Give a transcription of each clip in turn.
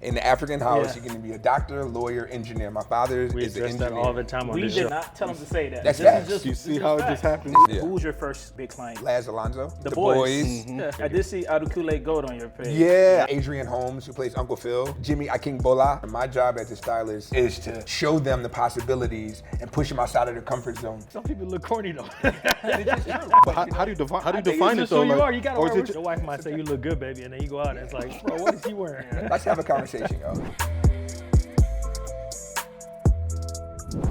in the African house, you can be a doctor, lawyer, engineer. My father is an engineer. That all the time on We this did show. not tell him to say that. That's This is facts. just- You this see is how it facts. just happened? Yeah. Who was your first big client? Laz Alonso. The boys. Mm-hmm. I did see Adekule Gold on your page. Yeah, Adrian Holmes, who plays Uncle Phil, Jimmy Akingbola. My job as a stylist is to show them the possibilities and push them outside of their comfort zone. Some people look corny though. But how do you define it It's just though? who you Like, are. You gotta or wear is it what your wife might say you look good, baby, and then you go out and it's like, bro, what is he wearing? Let's have a conversation, yo.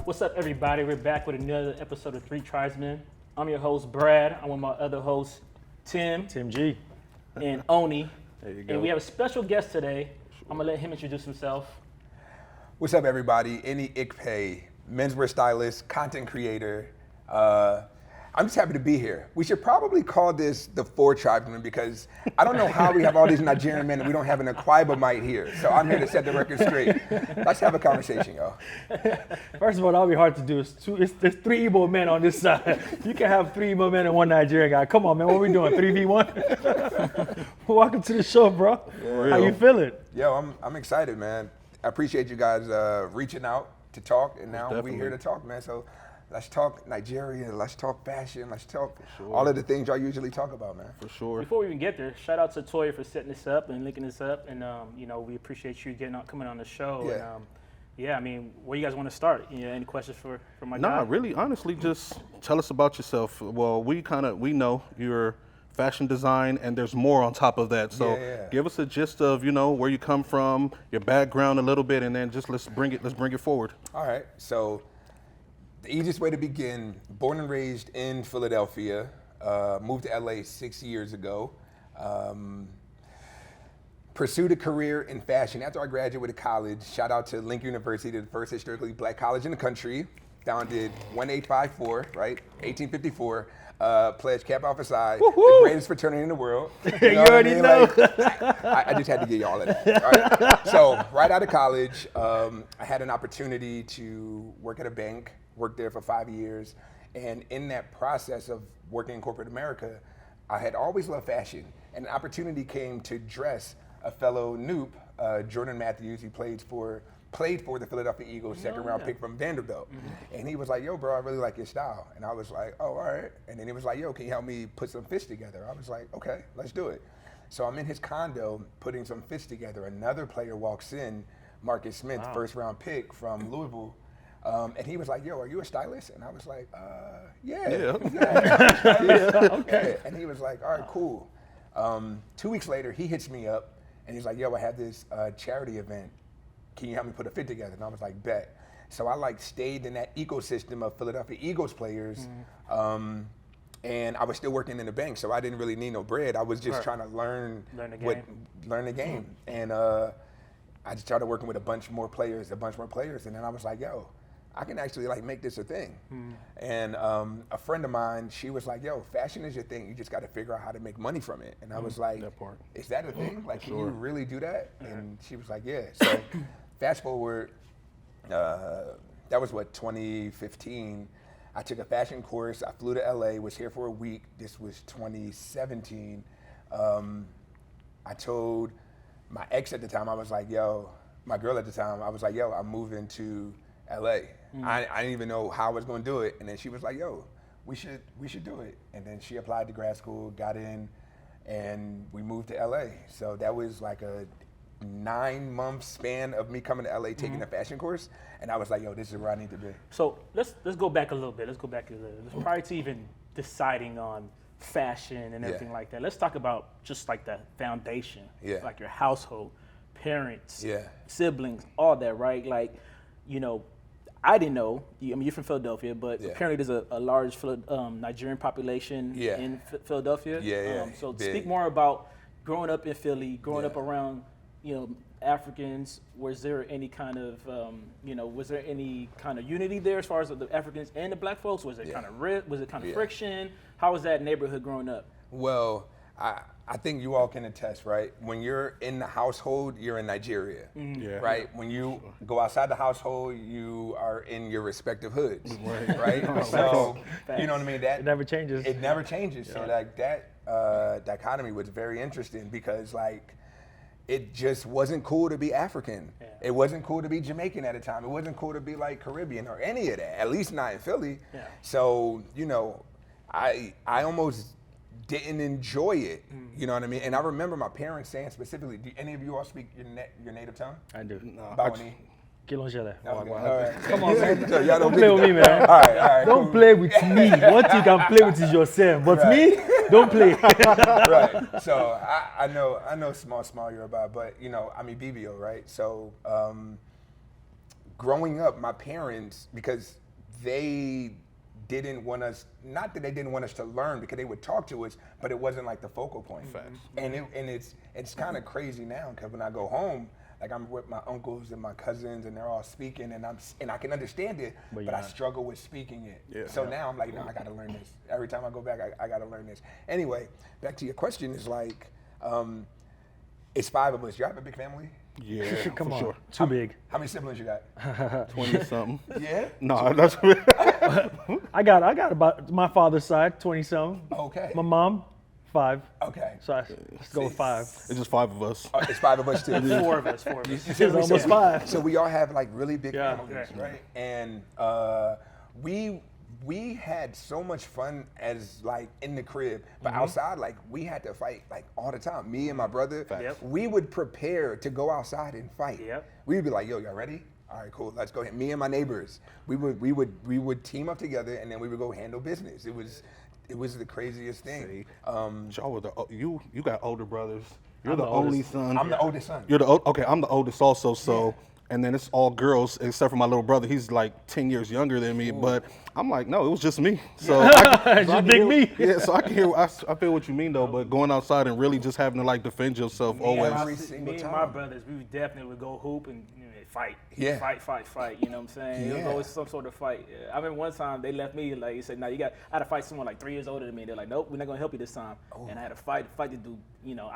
What's up, everybody? We're back with another episode of Three Tribesmen. I'm your host, Brad. I'm with my other hosts, Tim Tim G. and Oni. There you go. And we have a special guest today. I'm gonna let him introduce himself. What's up, everybody? Any Ikpe, menswear stylist, content creator. I'm just happy to be here. We should probably call this the Four Tribesmen because I don't know how we have all these Nigerian men and we don't have an Ikpe here. So I'm here to set the record straight. Let's have a conversation, yo. First of all, that'll be hard to do. There's three Igbo men on this side. You can have three Igbo men and one Nigerian guy. Come on, man. What are we doing? 3v1? Welcome to the show, bro. How you feeling? Yo, I'm excited, man. I appreciate you guys reaching out to talk, and now we're here to talk, man. So let's talk Nigeria, let's talk fashion, let's talk all of the things y'all usually talk about, man. For sure. Before we even get there, shout out to Toya for setting this up and linking this up. And we appreciate you coming on the show. Yeah. And, I mean, where you guys want to start? Any questions for my guy? Nah, really, honestly, just tell us about yourself. Well, we know you're fashion design, and there's more on top of that. So give us a gist of, where you come from, your background a little bit, and then just let's bring it forward. All right, so the easiest way to begin, born and raised in Philadelphia, moved to LA 6 years ago. Pursued a career in fashion. After I graduated college, shout out to Link University, the first historically black college in the country. Founded 1854, right? 1854. Pledge Kappa Alpha Psi, the greatest fraternity in the world. You already know. Like, I just had to get you all of that. All right? So right out of college, I had an opportunity to work at a bank, worked there for 5 years. And in that process of working in corporate America, I had always loved fashion. And an opportunity came to dress a fellow Noop, Jordan Matthews. He played for the Philadelphia Eagles, second round pick from Vanderbilt. And he was like, yo, bro, I really like your style. And I was like, oh, all right. And then he was like, yo, can you help me put some fits together? I was like, okay, let's do it. So I'm in his condo putting some fits together. Another player walks in, Marcus Smith, first round pick from Louisville. And he was like, yo, are you a stylist? And I was like, yeah. Okay. And he was like, all right, cool. 2 weeks later, he hits me up and he's like, yo, I have this charity event. Can you help me put a fit together? And I was like, bet. So I stayed in that ecosystem of Philadelphia Eagles players. And I was still working in the bank, so I didn't really need no bread. I was just trying to learn the game. And I just started working with a bunch more players. And then I was like, yo, I can actually make this a thing. And a friend of mine, she was like, yo, fashion is your thing. You just got to figure out how to make money from it. And I was like, is that a thing? Can you really do that? And she was like, yeah. So fast forward, that was 2015. I took a fashion course. I flew to LA, was here for a week. This was 2017. I told my ex at the time, I was like, yo, my girl at the time, I was like, yo, I'm moving to LA. I didn't even know how I was going to do it. And then she was like, yo, we should do it. And then she applied to grad school, got in, and we moved to LA. So that was like a 9-month span of me coming to LA, taking a fashion course. And I was like, yo, this is where I need to be. So let's go back a little bit. Prior to even deciding on fashion and everything like that, let's talk about just the foundation, like your household, parents, siblings, all that, right? I didn't know. You're from Philadelphia, but apparently there's a large Nigerian population in Philadelphia. So speak more about growing up in Philly, growing up around, Africans. Was there any kind of, unity there as far as the Africans and the black folks? Was it kind of friction? How was that neighborhood growing up? Well, I think you all can attest, right? When you're in the household, you're in Nigeria, right? When you go outside the household, you are in your respective hoods, right? So, you know what I mean? It never changes. It never changes. So that dichotomy was very interesting because it just wasn't cool to be African. Yeah. It wasn't cool to be Jamaican at the time. It wasn't cool to be like Caribbean or any of that, at least not in Philly. Yeah. So, you know, I almost didn't enjoy it. You know what I mean? And I remember my parents saying specifically, do any of you all speak your native tongue? I do. Bawani? Get on there. All right. Come on, man. So y'all don't play with me, man. All right. Don't cool. play with me. What you can play with is yourself. But me, don't play. Right. So I know small Yoruba, but you know, I mean BBO, right? So growing up, my parents, because they didn't want us, not that they didn't want us to learn, because they would talk to us, but it wasn't like the focal point. Facts. And it's kind of crazy now, because when I go home, like I'm with my uncles and my cousins, and they're all speaking, and I can understand it, but I struggle with speaking it. Yeah. So now I'm like, no, I got to learn this. Every time I go back, I got to learn this. Anyway, back to your question is like, it's 5 of us. You have a big family? Yeah, come on. Sure. Too big. How many siblings you got? 20 something. Yeah? No, that's I got about my father's side, 20 something. Okay. My mom, 5. Okay. So let's go with 5. It's just 5 of us. It's 5 of us too. 4 of us. It's almost 5. So we all have like really big families, Yeah. right? And we had so much fun as like in the crib, but outside, like we had to fight like all the time. Me and my brother, we would prepare to go outside and fight. Yep. We would be like, yo, y'all ready? All right, cool, let's go ahead. Me and my neighbors, we would team up together, and then we would go handle business. It was the craziest thing. Y'all were you got older brothers. You're the only son. I'm the oldest son. You're okay. I'm the oldest also. So, and then it's all girls except for my little brother. He's like 10 years younger than me. Ooh. But I'm like, no, it was just me. So just big me. Yeah. So I can hear. I feel what you mean though. But going outside and really just having to like defend yourself always. Me and my brothers, we definitely would go hoop and fight. Yeah. Fight. You know what I'm saying? It was always some sort of fight. I remember one time they left me, like, he said, no, I had to fight someone like 3 years older than me. They're like, nope, we're not going to help you this time. Oh. And I had to fight the dude, you know.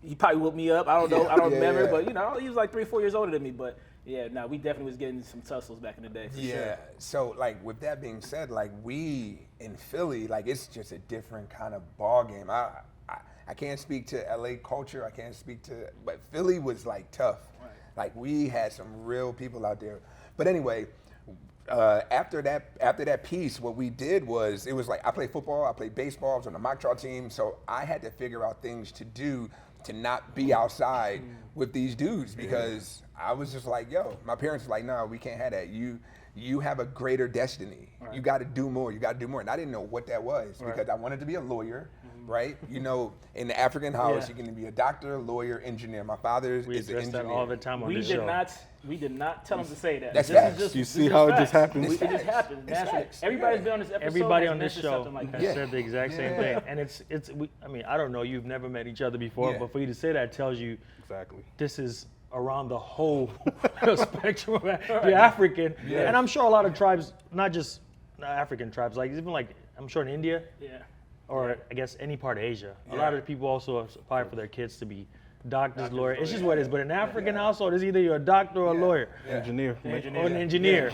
He probably whooped me up. I don't know. I don't remember. But, you know, he was like 3 or 4 years older than me. But, yeah, no, we definitely was getting some tussles back in the day. For sure. So, like, with that being said, like, we in Philly, like, it's just a different kind of ball game. I can't speak to LA culture. I can't speak to, but Philly was like tough. Right. Like we had some real people out there. But anyway, after that piece, what we did was, it was like I played football, I played baseball, I was on the mock trial team, so I had to figure out things to do to not be outside with these dudes, because I was just like, yo, my parents were like, no, we can't have that. You have a greater destiny. Right. You got to do more. You got to do more. And I didn't know what that was, because I wanted to be a lawyer. Right, you know, in the African house, you can be a doctor, lawyer, engineer. My father is an engineer. We that all the time on this show. We did not tell him to say that. That's facts. You see how it just happens? It just happens naturally. Everybody's been on this episode. Everybody on this show like has said the exact same thing, and I mean, I don't know. You've never met each other before, but for you to say that tells you exactly this is around the whole spectrum. You're African, and I'm sure a lot of tribes, not just African tribes, like even like I'm sure in India. Or I guess any part of Asia. A lot of people also aspire for their kids to be doctors, lawyers. It's just what it is. But in an African household, it's either you're a doctor or a lawyer. Engineer. Or an engineer.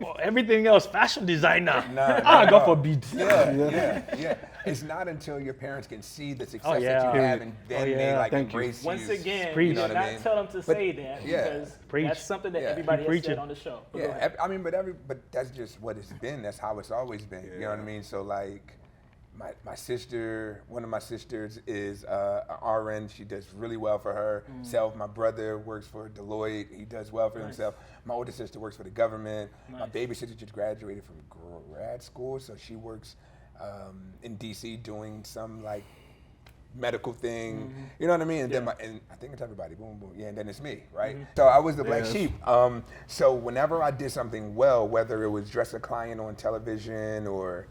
Or everything else, fashion designer. God forbid. Yeah. It's not until your parents can see the success that you have, and then they like embrace you. Once again, Preach. you do not tell them to say that, because that's something that everybody has said on the show. I mean, but that's just what it's been. That's how it's always been. You know what I mean? So like, my sister, one of my sisters is an RN. She does really well for herself. My brother works for Deloitte. He does well for himself. My older sister works for the government. My baby sister just graduated from grad school, so she works in DC doing some like medical thing. You know what I mean? And then and I think it's everybody. Boom, boom. Yeah, and then it's me, right? So I was the black sheep. So whenever I did something well, whether it was dress a client on television or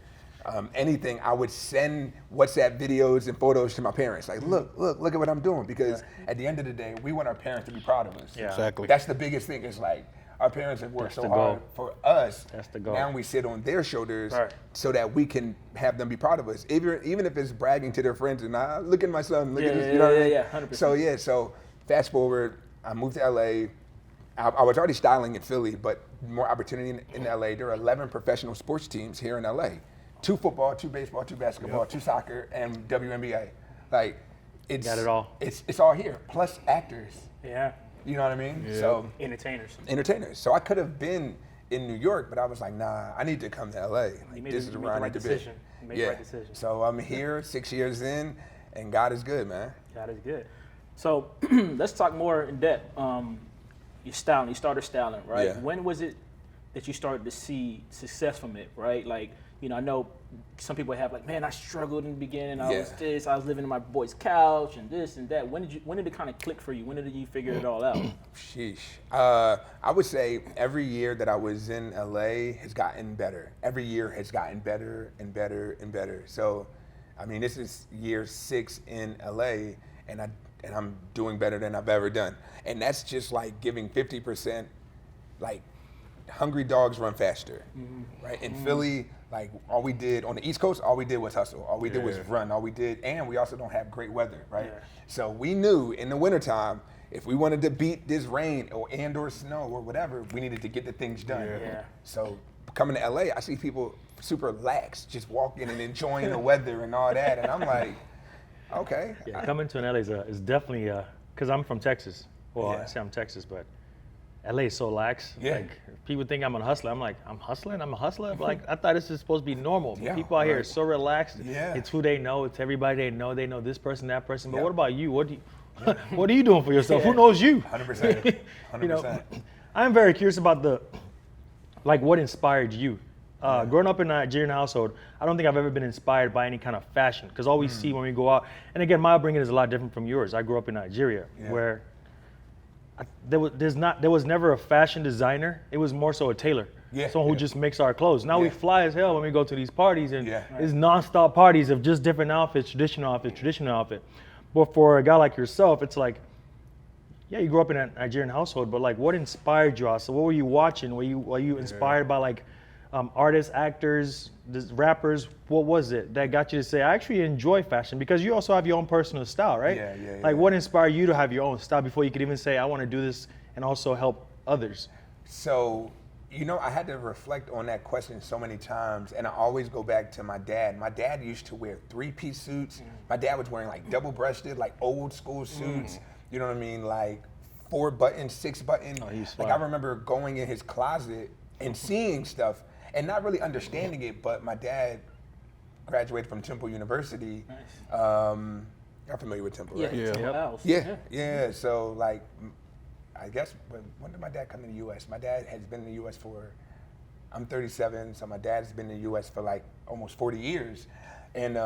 anything, I would send WhatsApp videos and photos to my parents. Like, look at what I'm doing. Because at the end of the day, we want our parents to be proud of us. Exactly. That's the biggest thing. It's like, our parents have worked so hard for us. That's the goal. Now we sit on their shoulders so that we can have them be proud of us. Even if it's bragging to their friends and look at my son, look at this, you know what I mean? 100%. So fast forward, I moved to LA. I was already styling in Philly, but more opportunity in LA. There are 11 professional sports teams here in LA. 2 football, 2 baseball, 2 basketball, 2 soccer, and WNBA. Like, it's got it all. It's all here. Plus actors. Yeah. You know what I mean? Yeah. So Entertainers. So I could have been in New York, but I was like, nah, I need to come to LA. Like, this is where I need to be. You made the right decision. So I'm here 6 years in, and God is good, man. God is good. So let's talk more in depth. You started styling, right? Yeah. When was it that you started to see success from it, right? Like, I know some people have like, man, I struggled in the beginning. I was living in my boy's couch and this and that. When did it kind of click for you? When did you figure it all out? Sheesh. I would say every year that I was in LA has gotten better. Every year has gotten better and better and better. So, I mean, this is year 6 in LA, and I'm doing better than I've ever done. And that's just like giving 50%, like hungry dogs run faster, right? In Philly, like all we did on the East Coast, all we did was hustle. All we did was run. All we did, and we also don't have great weather, right? Yeah. So we knew in the wintertime, if we wanted to beat this rain or snow or whatever, we needed to get the things done. Yeah. So coming to LA, I see people super lax, just walking and enjoying the weather and all that, and I'm like, okay. Yeah, coming to LA is definitely, because I'm from Texas. Well, Yeah. I say I'm Texas, but LA is so lax. Yeah. Like, people think I'm a hustler. I'm like, I'm hustling? I'm a hustler? Like, I thought this is supposed to be normal. But Yeah, people out here are right. so relaxed. Yeah. It's who they know. It's everybody they know. They know this person, that person. But Yeah. what about you? What are you doing for yourself? Who knows you? 100%. 100%. You know, I'm very curious about what inspired you. Growing up in a Nigerian household, I don't think I've ever been inspired by any kind of fashion, because all we see when we go out, and again, my upbringing is a lot different from yours. I grew up in Nigeria, where there was never a fashion designer. It was more so a tailor, someone who just makes our clothes. Now we fly as hell when we go to these parties, and it's nonstop parties of just different outfits, traditional outfit. But for a guy like yourself, it's like, yeah, you grew up in a Nigerian household, but like, what inspired you also? What were you watching? Were you inspired by like artists, actors, rappers? What was it that got you to say, I actually enjoy fashion? Because you also have your own personal style, right? Like, what inspired you to have your own style before you could even say, I want to do this and also help others? So, I had to reflect on that question so many times, and I always go back to my dad. My dad used to wear 3-piece suits. My dad was wearing like double-breasted, like old school suits. You know what I mean? Like 4-button, 6-button. Oh, he's like fine. I remember going in his closet and seeing stuff and not really understanding it, but my dad graduated from Temple University. Nice. You're familiar with Temple, Yeah. right? Yep. Yeah. So like, I guess, when did my dad come to the U.S.? My dad has been in the U.S. I'm 37, so my dad's been in the U.S. for like almost 40 years. And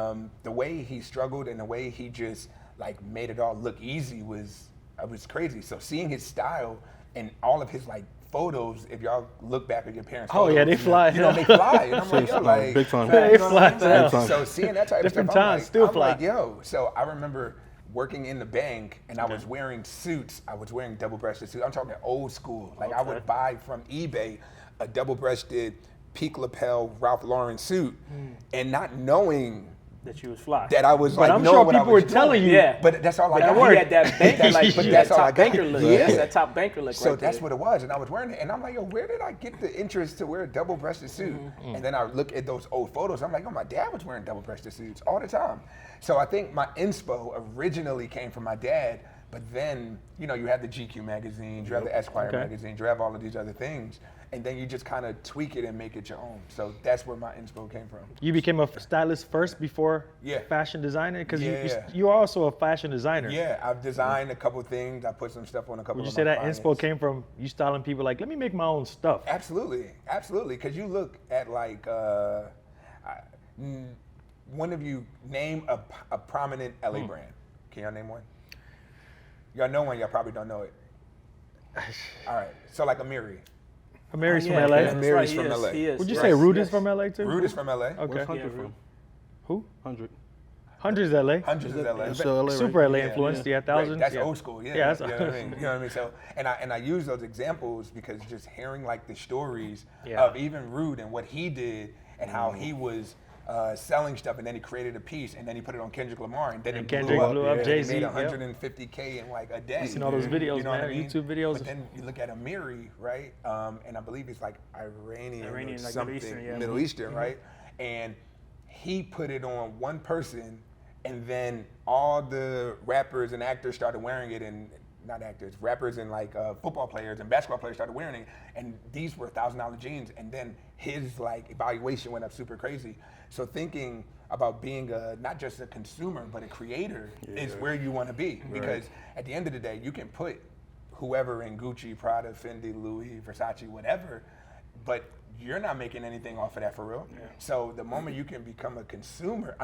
the way he struggled and the way he just like made it all look easy was crazy. So seeing his style and all of his like photos, if y'all look back at your parents' Oh, photos, yeah, they fly. they fly. And I'm like, yo, like, big time. They fly. Big time. so seeing that type Different of stuff, times, I'm still like, fly. I'm like, yo. So I remember working in the bank, and I was wearing suits. I was wearing double-breasted suits. I'm talking old school. Like I would buy from eBay a double-breasted peak lapel Ralph Lauren suit, and not knowing That you was fly. that I was But like, I'm knowing sure what I people was were telling doing. you. Yeah. But that's all I But got. he had that banker, But that that's all I top got. banker look. Yeah. That's that top banker look. So right that's there. what it was, and I was wearing it, and I'm like, yo, where did I get the interest to wear a double-breasted suit? And then I look at those old photos, I'm like, oh, my dad was wearing double-breasted suits all the time. So I think my inspo originally came from my dad, but then, you have the GQ magazines, you have the Esquire magazines, you have all of these other things, and then you just kind of tweak it and make it your own. So that's where my inspo came from. You became a stylist first before fashion designer? Because you are also a fashion designer. Yeah, I've designed a couple things. I put some stuff on a couple Would you of say my that clients. inspo came from you styling people like, let me make my own stuff? Absolutely. Because you look at like, one of you name a prominent LA brand. Can y'all name one? Y'all know one, y'all probably don't know it. All right, so like Amiri. Mary's from Yeah, LA? yeah, that's Mary's he from is, LA. he is, Would you yes, say Rude yes. is from LA too? Rude is from LA. Okay. Where's 100 Yeah, from? Who? 100. 100's LA. Hundreds of LA. That's still LA, right? Super LA Yeah, influenced, yeah. yeah, thousands. Right, that's yeah. old school, yeah. Yeah, that's you know what I mean? You know what I mean? So, and I use those examples because just hearing like the stories of even Rude and what he did and how he was selling stuff, and then he created a piece, and then he put it on Kendrick Lamar, and then it Kendrick blew up. blew up, and Jay-Z, he made yep. $150K in like a day. I've seen all those videos, you know man, what I mean? YouTube videos. But then you look at Amiri, right? And I believe it's like Iranian or like something, Middle Eastern, yeah. Middle Eastern, right? And he put it on one person, And then all the rappers and actors started wearing it, and not actors, rappers and like football players and basketball players started wearing it, and these were $1,000 jeans. And then his like evaluation went up super crazy. So thinking about being not just a consumer but a creator is where you want to be, because at the end of the day, you can put whoever in Gucci, Prada, Fendi, Louis, Versace, whatever, but you're not making anything off of that for real. So the moment you can become a consumer,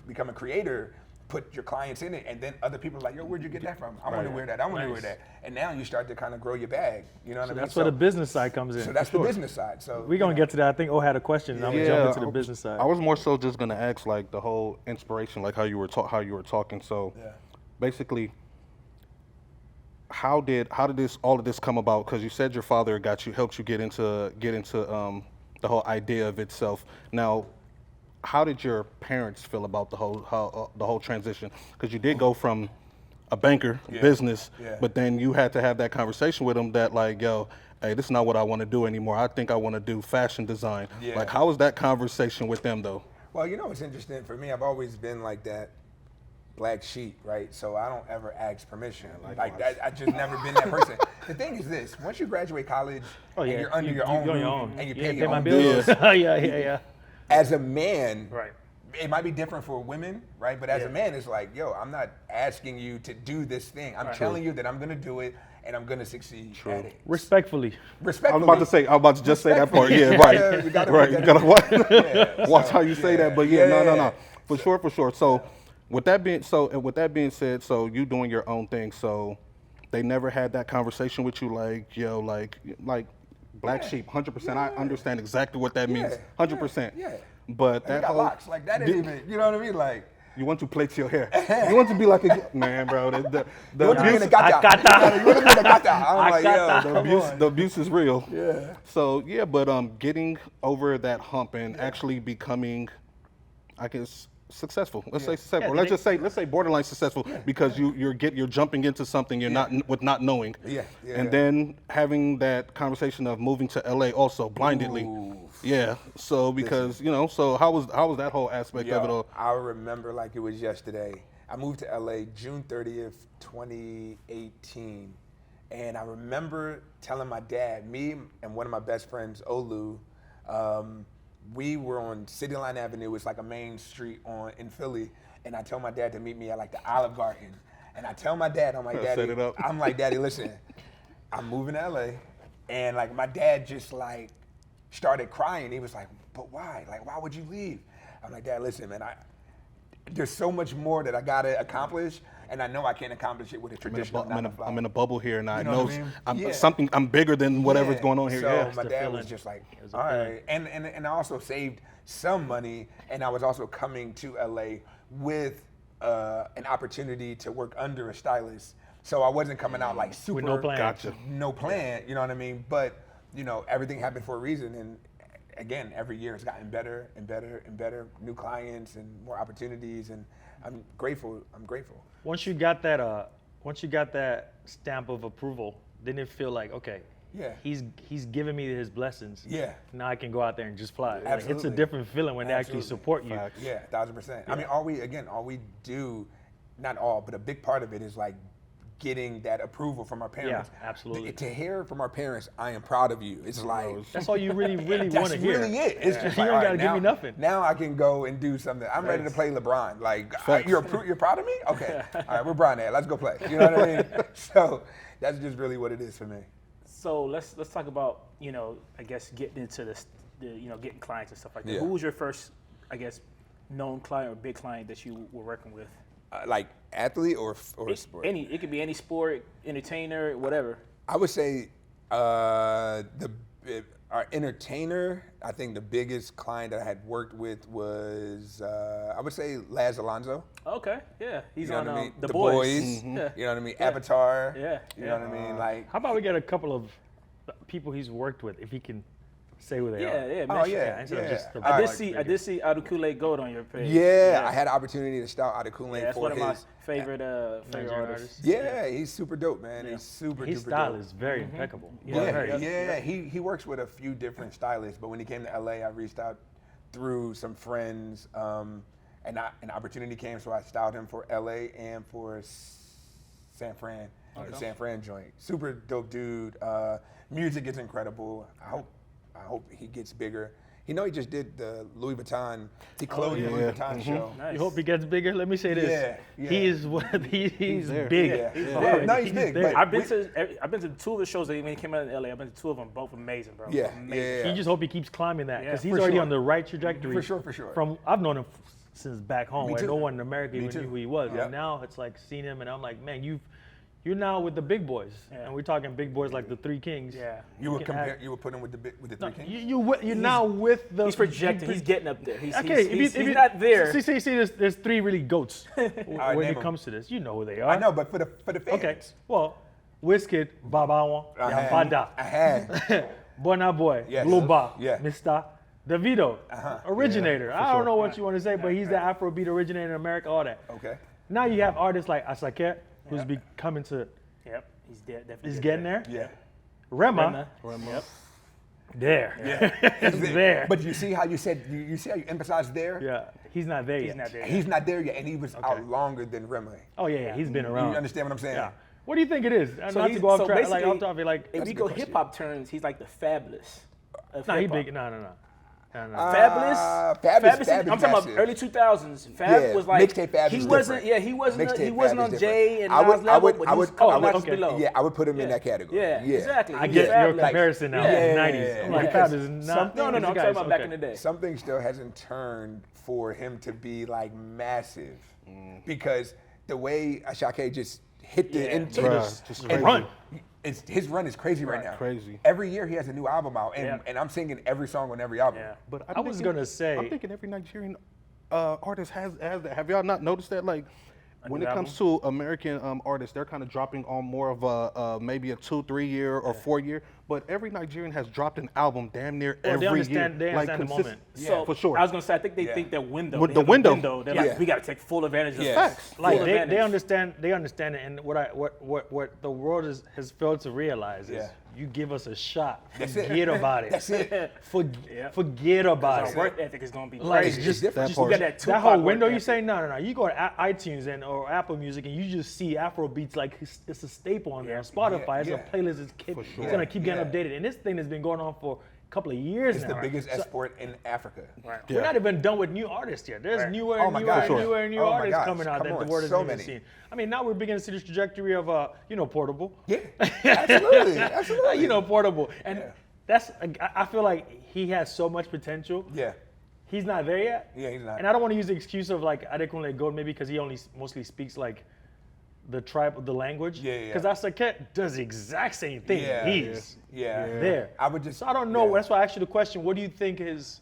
become a creator, put your clients in it, and then other people are like, yo, where'd you get that from? I want to wear that. I want to wear that. And now you start to kind of grow your bag. You know what I mean? That's where the business side comes in. So that's the business side. So we're going to get to that. I think had a question, and I'm going to jump into the business side. I was more so just going to ask, like, the whole inspiration, like how you were talking. So basically, how did all of this come about? Because you said your father helped you get into the whole idea of itself. Now, how did your parents feel about the whole transition? Because you did go from a banker, business, but then you had to have that conversation with them that like, yo, hey, this is not what I want to do anymore. I think I want to do fashion design. Like, how was that conversation with them though? Well, you know what's interesting for me? I've always been like that black sheep, right? So I don't ever ask permission. Like that, I just never been that person. The thing is this: once you graduate college, and you're under your own roof, and you pay your own bills. As a man, it might be different for women, right? But as a man, it's like, yo, I'm not asking you to do this thing. I'm telling you that I'm gonna do it, and I'm gonna succeed at it. Respectfully. I was about to just say that part. Yeah, right. You gotta watch how you say that. But no. For sure. So with that being said, so you doing your own thing. So they never had that conversation with you, like, yo, like black sheep, 100%. I understand exactly what that means, 100%. But that got locks like that ain't even, you know what I mean? Like, you want to plait your hair. You want to be like a man, bro. The abuse is real. So but getting over that hump and actually becoming, I guess, successful. Let's say successful. Let's say borderline successful, because you're jumping into something you're not knowing. And then having that conversation of moving to LA also blindly. So because so how was that whole aspect of it all? I remember like it was yesterday. I moved to LA June 30th, 2018. And I remember telling my dad, me and one of my best friends, Olu, we were on City Line Avenue. It's like a main street in Philly. And I told my dad to meet me at like the Olive Garden. And I tell my dad, I'm like, Daddy, listen, I'm moving to LA. And like my dad just like started crying. He was like, but why? Like, why would you leave? I'm like, Dad, listen, man, there's so much more that I gotta accomplish, and I know I can't accomplish it with a traditional 9 to 5. I'm in a bubble here, and I know something. I'm bigger than whatever's going on here. So my dad was just like, all right, and I also saved some money, and I was also coming to LA with an opportunity to work under a stylist. So I wasn't coming out like super with no plan. No plan, you know what I mean? But everything happened for a reason, and again, every year it's gotten better and better and better, new clients and more opportunities, and I'm grateful. Once you got that stamp of approval, didn't it feel like, okay, he's giving me his blessings. Now I can go out there and just fly. Like, it's a different feeling when they actually support you. Facts. 1,000%. I mean, all we do, not all, but a big part of it is like getting that approval from our parents. Absolutely. To hear from our parents, I am proud of you. It's like that's all you really want to hear. That's really it. It's just you like, don't gotta give me nothing. Now I can go and do something. I'm ready to play LeBron. Like, you're proud of me? Okay. All right, we're Brian there. Let's go play. You know what I mean? So that's just really what it is for me. So let's talk about, I guess getting into this, getting clients and stuff like that. Who was your first, I guess, known client or big client that you were working with? Like athlete or sport? It could be any sport, entertainer, whatever. I would say our entertainer, I think the biggest client that I had worked with was, I would say Laz Alonso. Okay, yeah. He's on The Boys. Mm-hmm. You know what I mean? Avatar. You know what I mean? Like, how about we get a couple of people he's worked with, if he can say who they are? I did see Adekule Gold on your page. I had an opportunity to style Adekule that's for one of my favorite artists. He's super dope, man. He's super His style is very impeccable. He works with a few different stylists, but when he came to LA, I reached out through some friends, and an opportunity came, so I styled him for LA and for San Fran, the San Fran joint. Super dope dude. Music is incredible. I hope he gets bigger. You know, he just did the Louis Vuitton, Louis Vuitton show. Nice. You hope he gets bigger? Let me say this. Yeah. He's big. Yeah. No, he's big. there. But I've been to 2 of the shows that when he came out in LA. I've been to 2 of them, both amazing, bro. Yeah, Amazing. You just hope he keeps climbing that because he's for already sure. on the right trajectory. For sure. I've known him since back home, Me where too. no one in America Me even too. knew who he was. Yeah. And now it's like seeing him, and I'm like, man, you're now with the big boys, and we're talking big boys like the Three Kings. Yeah. you would put him with the Three Kings? You're now with the. He's projecting. He's getting up there. He's not there. See, there's 3 really goats right, when name it 'em. comes to this. You know who they are. I know, but for the fans. Okay, well, Wizkid, Babawan, I Yambada, had. Burna Boy, Yes. Global, Yeah. Mr. Davido, originator. Yeah, I don't know what you want to say, but he's the Afrobeat originator in America, all that. Okay. Now you have artists like Asake, who's becoming to, Yep. He's dead. Definitely. he's getting there. Yeah. Rema, Yep. there. Yeah. He's there. But you see how you said you see how you emphasized there? Yeah, he's not there He's yet. not there. He's not there yet, and he was out longer than Rema. Oh yeah, he's been around. You understand what I'm saying? Yeah. What do you think it is? So Not to he's- go off so track, like basically, off topic, like. If we go hip hop terms, he's like the Fabulous. Of Nah, he hip-hop. big. No. Fabulous. Fab is I'm talking about massive. early 2000s. Fab Yeah, was like mixtape Fab he is wasn't. different. Yeah, he wasn't. He Mixtape wasn't Fab on is Jay and different. Nas level, but he was notches okay. below. Yeah, I would put him in that category. Yeah, exactly. I He get was your Fabulous. comparison now. Yeah. 90s. I'm like, Because Fab is not. No. I'm talking about back in the day. Something still hasn't turned for him to be like massive, because the way Ashake just hit the into Bruh, just and crazy. run. his run is crazy right now. Crazy. Every year he has a new album out, and, Yeah. and I'm singing every song on every album. Yeah. But I was gonna say- I'm thinking every Nigerian artist has that. Have y'all not noticed that? Like, when new it comes to American artists, they're kind of dropping on more of a maybe a 2-3 year or 4 year. But every Nigerian has dropped an album damn near Well, every they understand- year. they understand the moment. So for sure. I was gonna say, I think they Yeah. think that window. With They the have a window. They're Yeah. like, we got to take full advantage of Yeah. this. Facts. Full Like advantage. they understand it, and what the world has failed to realize is Yeah. you give us a shot, That's it. forget about it. That's it. Forget about Our it. work ethic is gonna be Like, crazy. just different. Just look at that that Tupac whole work window, you ethic. say no. You go to iTunes or Apple Music, and you just see Afro beats like it's a staple on there. On Spotify, it's Yeah. a playlist. It's sure. gonna keep getting Yeah. updated, and this thing has been going on for a couple of years It's now. the biggest export in Africa. Right. We're not even done with new artists yet. There's Right. newer Oh and my newer gosh. and Sure. newer and newer Oh my artists gosh. coming out Come that on, the world so hasn't even many. seen. I mean, now we're beginning to see this trajectory of Portable. Yeah, absolutely. Portable, and that's I feel like he has so much potential. Yeah. He's not there yet. Yeah, he's not. And I don't want to use the excuse of like Adekule Gold maybe because he only mostly speaks like the tribe, the language. Yeah. Because Asake does the exact same thing. Yeah. He's Yeah. there. I would just. So I don't know. yeah. That's why I asked you the question. What do you think is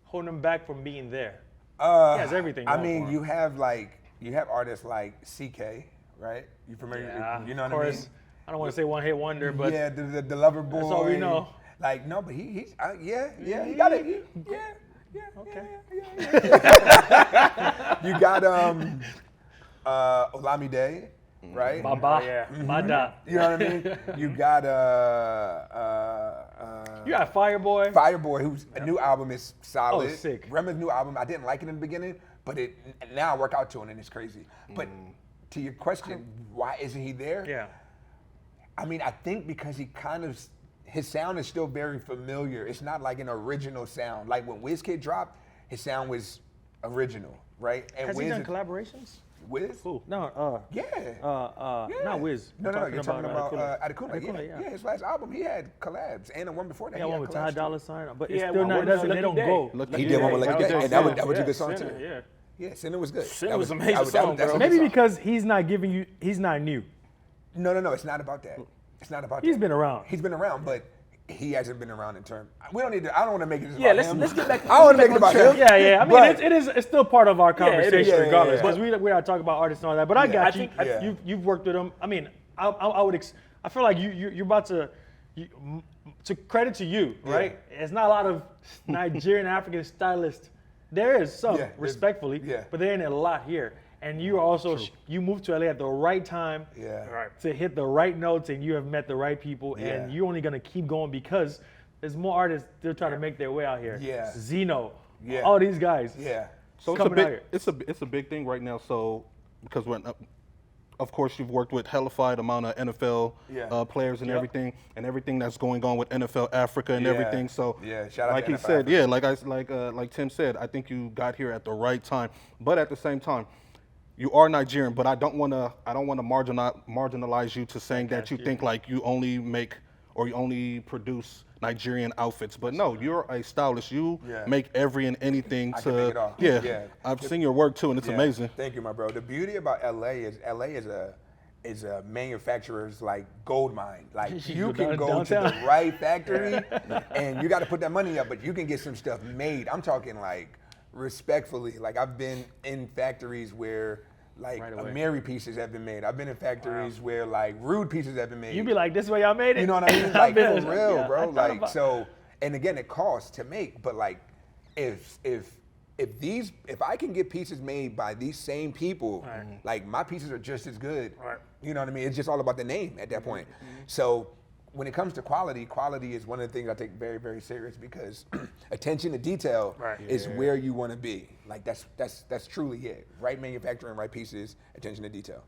holding him back from being there? He has everything I going mean, for him. you have artists like CK, right? You familiar? Yeah, You know of what I course. mean? I don't want to say one hit wonder, but yeah, the lover boy. all we know. Like no, but he's he got it. Yeah. Okay. You got Olamide, right? Baba, yeah. Mada. You know what I mean? You got You got Fireboy. Fireboy, whose new album is solid. Oh, sick. Rema's new album, I didn't like it in the beginning, but it now I work out to it and it's crazy. But to your question, why isn't he there? Yeah. I mean, I think because his sound is still very familiar. It's not like an original sound. Like when Wizkid dropped, his sound was original, right? And Has he done collaborations? Wiz? Who? No. Yeah. Yeah. Not Wiz. No, I'm you're talking about Adekule. Adekule, yeah. Yeah, his last album, he had collabs, and the one before that, Yeah, he one had with Ty collabs. Dolla Sign, but Yeah, it's still one not. with They Lucky don't Day. go. He did one with Lucky Day, and that was a good song Sinner, too. Yeah. Yeah, Sinner was good. Sinner That was an amazing that song, that's a bro. good Maybe song. because he's not giving you. He's not new. No, it's not about that. It's not about He's that. been around. He's been around, but he hasn't been around in terms. We don't need to. I don't want to make it just Yeah, about him. let's get back. I don't want to make it about him. Yeah. I mean, But- it's still part of our conversation yeah, regardless, yeah. because we're not talking about artists and all that. But I got I you. think- Yeah. You've worked with him. I mean, I would. I feel like you're about to. To credit to you, right? There's not a lot of Nigerian African stylists. There is some, Yeah, respectfully, yeah. but there ain't a lot here. And you are also you moved to LA at the right time. Yeah. Right. To hit the right notes, and you have met the right people, Yeah. and you're only gonna keep going because there's more artists still trying to make their way out here. Yeah. Zeno, Yeah. all these guys. Yeah. So it's a big thing right now. So because of course you've worked with hellified amount of NFL players and everything that's going on with NFL Africa and everything. So shout out like to he NFL said, Africa. like Tim said, I think you got here at the right time. But at the same time, you are Nigerian, but I don't want to marginalize you to saying that you think like you only make or you only produce Nigerian outfits. But no, you're a stylist. You make every and anything I can make it all. I've seen your work too, and it's amazing. Thank you, my bro. The beauty about LA is a manufacturer's like gold mine. Like you can go to the right factory and you got to put that money up, but you can get some stuff made. I'm talking like respectfully. Like I've been in factories where like Mary pieces have been made. I've been in factories where like rude pieces have been made. You be like, this way y'all made it. You know what I mean? Like for real, bro. Like so, and again, it costs to make, but like if I can get pieces made by these same people, like my pieces are just as good. Right. You know what I mean? It's just all about the name at that point. So when it comes to quality is one of the things I take very, very serious because attention to detail is where you want to be. Like that's truly it. Right manufacturing, right pieces, attention to detail.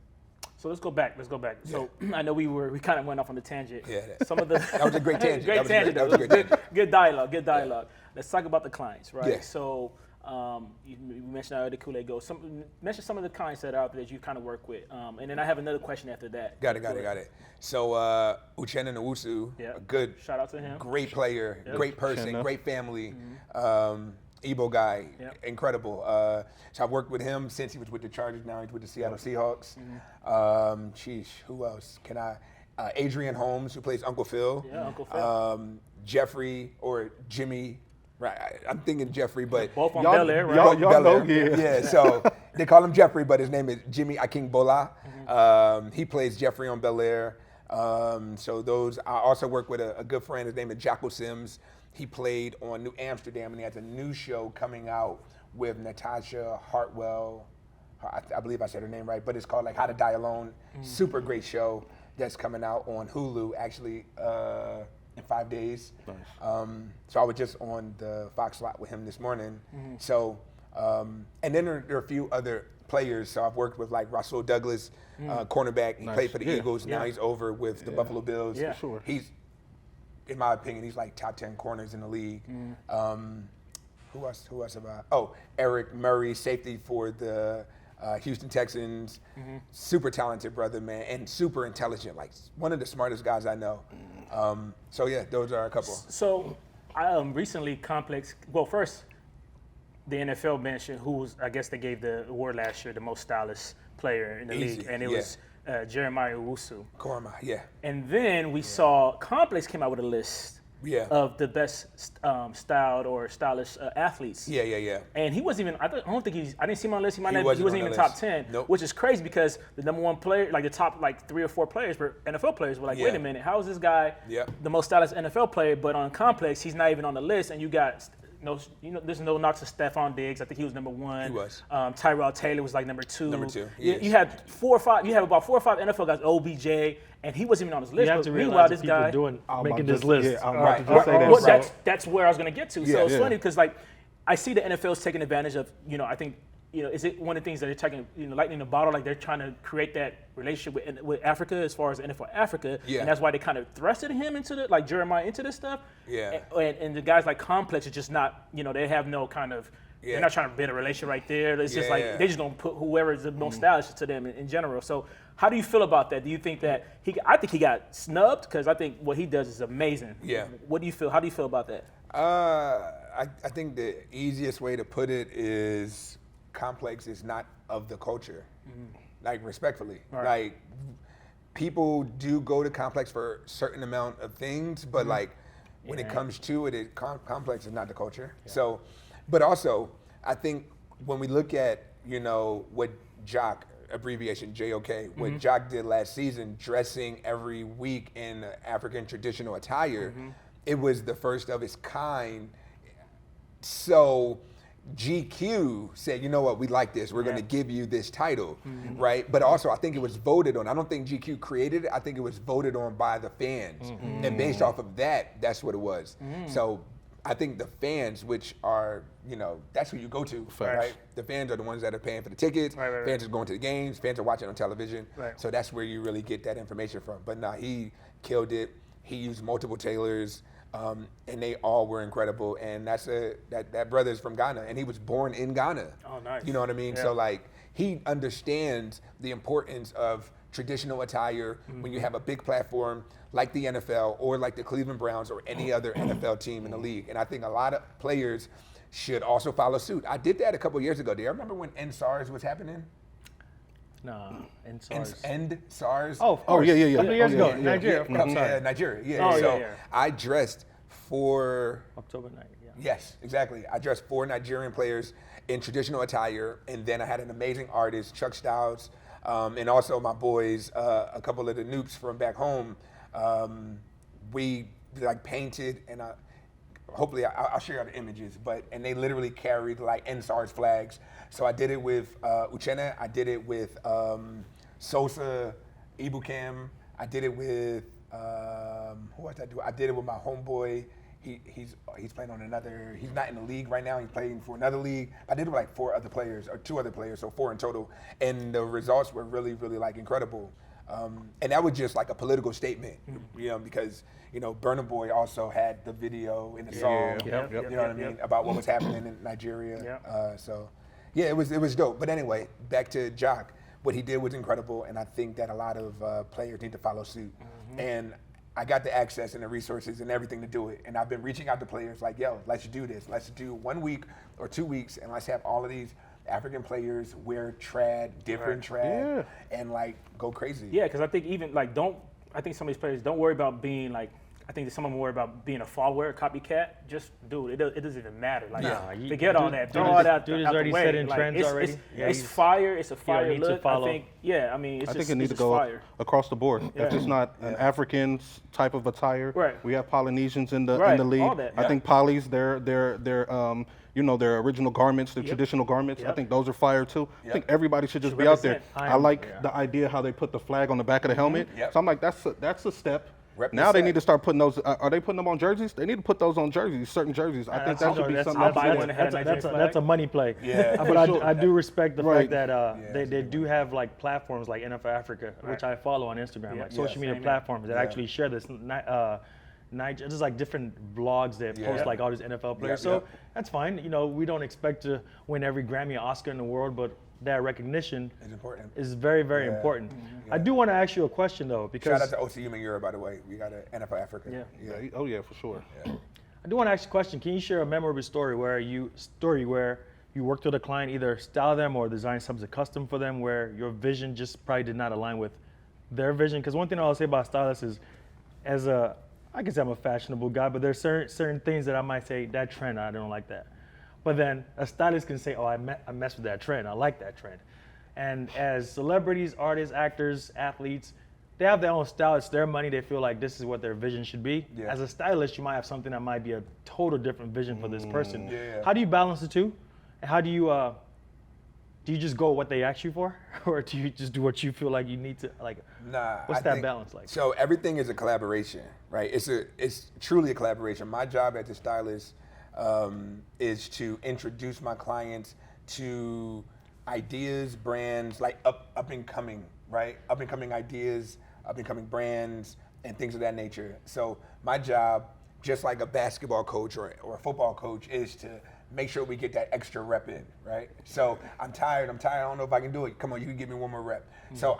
So let's go back. So I know we kind of went off on the tangent. Yeah. Some of the That was a great tangent. That was a great tangent. Good dialogue. Let's talk about the clients, right? Yeah. So you mentioned Adekule Go. Mention some of the clients that are out there that you kind of work with, and then I have another question after that. Got it. So Uchenna Nwosu, a good, shout out to him, great player, great person, great family, Igbo guy, incredible. So I've worked with him since he was with the Chargers. Now he's with the Seattle Seahawks. Who else can I? Adrian Holmes, who plays Uncle Phil. Yeah, Uncle Phil. Jeffrey or Jimmy. Right, I'm thinking Jeffrey, but both on Bel Air, right? Y'all know, so they call him Jeffrey, but his name is Jimmy Akingbola. He plays Jeffrey on Bel Air. So those, I also work with a good friend. His name is Jacko Sims. He played on New Amsterdam, and he has a new show coming out with Natasha Hartwell. I believe I said her name right, but it's called like How to Die Alone. Super great show that's coming out on Hulu actually in 5 days. Nice. So I was just on the Fox lot with him this morning. So, and then there are a few other players. So I've worked with like Russell Douglas, cornerback. He played for the Eagles. Now he's over with the Buffalo Bills. Yeah, sure. He's, in my opinion, he's like top 10 corners in the league. Who else about? Oh, Eric Murray, safety for the Houston Texans. Super talented brother, man, and super intelligent. Like one of the smartest guys I know. So yeah, those are a couple. So I recently Complex. Well, first the NFL mentioned I guess they gave the award last year the most stylish player in the league, and it was Jeremiah Owusu. Korma, yeah. And then we saw Complex came out with a list of the best styled or stylish athletes. Yeah. And he wasn't even. I didn't see him on the list. He wasn't even the top list. 10. Nope. Which is crazy because the number one player, like the top like 3 or 4 players, were NFL players. Were like, wait a minute, how is this guy the most stylish NFL player? But on Complex, he's not even on the list. And you got there's no knocks to Stephon Diggs. I think he was number 1. He was. Tyrell Taylor was like number 2. Yes. You had 4 or 5. You have about 4 or 5 NFL guys. OBJ. And he wasn't even on his list. You have to meanwhile, realize this people guy making this list. I'm about to just say that. Well, that's where I was going to get to. So it's funny because like I see the NFL's taking advantage of. I think is it one of the things that they're taking lightning in the bottle? Like they're trying to create that relationship with Africa as far as NFL Africa, and that's why they kind of thrusted him into Jeremiah into this stuff. Yeah. And the guys like Complex are just not. They have no kind of. They're not trying to build a relationship right there. It's just like they're just gonna put whoever is the most stylish to them in general. So how do you feel about that? Do you think that I think he got snubbed because I think what he does is amazing. Yeah. What do you feel? How do you feel about that? I think the easiest way to put it is Complex is not of the culture. Like respectfully, like people do go to Complex for a certain amount of things, but like when it comes to it, Complex is not the culture. So. But also, I think when we look at, what Jock, abbreviation JOK, what Jock did last season, dressing every week in African traditional attire, it was the first of its kind. So GQ said, you know what, we like this. We're going to give you this title, right? But also, I think it was voted on. I don't think GQ created it. I think it was voted on by the fans. And based off of that, that's what it was. So I think the fans, which are, that's who you go to, right? The fans are the ones that are paying for the tickets. Right. Fans are going to the games. Fans are watching on television. Right. So that's where you really get that information from. But no, he killed it. He used multiple tailors, and they all were incredible. And that brother is from Ghana, and he was born in Ghana. Oh, nice. You know what I mean? Yeah. So like, he understands the importance of traditional attire when you have a big platform like the NFL or like the Cleveland Browns or any other NFL team in the league. And I think a lot of players should also follow suit. I did that a couple years ago. Do you remember when NSARS was happening? Nah, and SARS. End SARS? Oh, of course. yeah. A couple of years ago, yeah. Nigeria. Of course. Yeah, Nigeria. Yeah. Oh, so yeah. I dressed for October 9th. Yeah. Yes, exactly. I dressed 4 Nigerian players in traditional attire, and then I had an amazing artist, Chuck Styles, and also my boys, a couple of the Noops from back home. We like painted, and hopefully I'll share the images, and they literally carried like NSARS flags. So I did it with Uchenna, I did it with Sosa, Ibukem, I did it with who else did I do? I did it with my homeboy. He's playing on another. He's not in the league right now. He's playing for another league. I did it with like 4 other players or 2 other players, so 4 in total. And the results were really, really like incredible. And that was just like a political statement, because Burna Boy also had the video in the song. You know what I mean, about what was happening in Nigeria. So yeah, it was dope. But anyway, back to Jock. What he did was incredible, and I think that a lot of players need to follow suit. And I got the access and the resources and everything to do it. And I've been reaching out to players like, yo, let's do this. Let's do 1 week or 2 weeks, and let's have all of these African players wear trad, different trad, and like go crazy. Yeah, because I think even like I think some of these players don't worry about being like. I think that some of them worry about being a follower, a copycat. Just do it. It doesn't even matter. Like, forget all that. Throw all that. Dude is out the already way. setting Like, trends already. It's fire. It's a fire need to look. follow. I think. Yeah, I mean, I think it needs to go fire. across the board. If it's not an African type of attire, Right. we have Polynesians in the league. All that. I think polys, their their original garments, their traditional garments. I think those are fire too. I think everybody should just be out there. I like the idea how they put the flag on the back of the helmet. So I'm like, that's a step. Now they need to start putting those. Are they putting them on jerseys? They need to put those on jerseys, certain jerseys. I think that should be something. That's a money play. Yeah. But I do respect the fact that they do have like platforms like NFL Africa, which I follow on Instagram, like social media platforms that actually share this. Just like different blogs that post like all these NFL players. So that's fine. We don't expect to win every Grammy or Oscar in the world, but that recognition is very, very important. I do want to ask you a question though, because shout out to OCU Mangura, by the way. We got an NFL Africa. Oh yeah, for sure. I do want to ask you a question. Can you share a memorable story where you worked with a client, either style them or design something custom for them, where your vision just probably did not align with their vision? Because one thing I'll say about stylists is, I can say I'm a fashionable guy, but there's certain things that I might say, that trend, I don't like that. But then a stylist can say, oh, I mess with that trend. I like that trend. And as celebrities, artists, actors, athletes, they have their own style. It's their money. They feel like this is what their vision should be. As a stylist, you might have something that might be a total different vision for this person. How do you balance the two? And how do you just go what they ask you for? Or do you just do what you feel like you need to, like, what's that balance like? So everything is a collaboration, right? It's truly a collaboration. My job as a stylist is to introduce my clients to ideas, brands, like up and coming, right? Up and coming ideas, up and coming brands, and things of that nature. So my job, just like a basketball coach or a football coach, is to make sure we get that extra rep in, right? So I'm tired, I don't know if I can do it. Come on, you can give me one more rep. So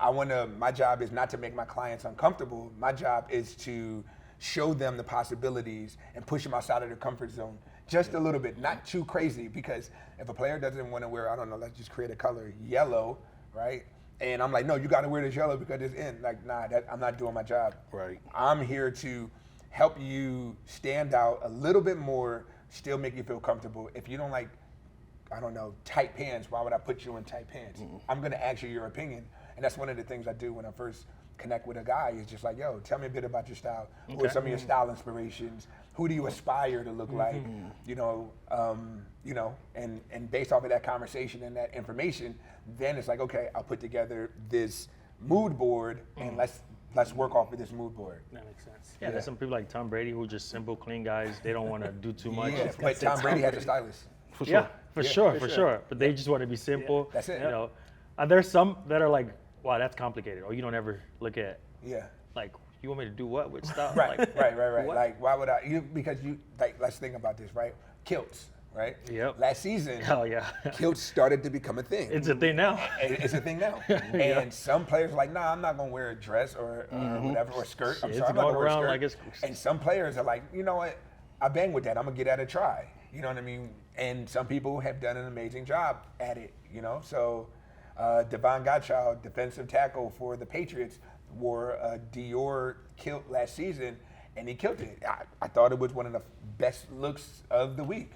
my job is not to make my clients uncomfortable. My job is to show them the possibilities and push them outside of their comfort zone just a little bit, not too crazy, because if a player doesn't want to wear, I don't know, let's just create a color, yellow, right? And I'm like, no, you got to wear this yellow because it's in. Like, nah, I'm not doing my job. Right. I'm here to help you stand out a little bit more, still make you feel comfortable. If you don't like, I don't know, tight pants, why would I put you in tight pants? I'm going to ask you your opinion. And that's one of the things I do when I first connect with a guy. Is just like, yo, tell me a bit about your style. Who are some of your style inspirations? Who do you aspire to look like? And based off of that conversation and that information, then it's like, okay, I'll put together this mood board and let's Let's work off of this mood board. That makes sense. Yeah, there's some people like Tom Brady who are just simple, clean guys. They don't want to do too much. Yeah, but Tom Brady has a stylist. For sure. Yeah, for sure. But they just want to be simple. That's it. You know, there's some that are like, wow, that's complicated, or you don't ever look at. Yeah. Like, you want me to do what with stuff? Right, Like, right. what? Like, why would I? Because like, let's think about this, right? Kilts, right? Yep. Last season, Hell yeah. kilts started to become a thing. It's a thing now. It's a thing now. And some players are like, nah, I'm not gonna wear a dress or whatever, or skirt. I'm Shit, sorry, I'm it's not going gonna wear a around skirt. like it's- And some players are like, you know what? I bang with that. I'm gonna get at a try. You know what I mean? And some people have done an amazing job at it. You know, so Devon Godchild, defensive tackle for the Patriots, wore a Dior kilt last season, and he killed it. I thought it was one of the best looks of the week.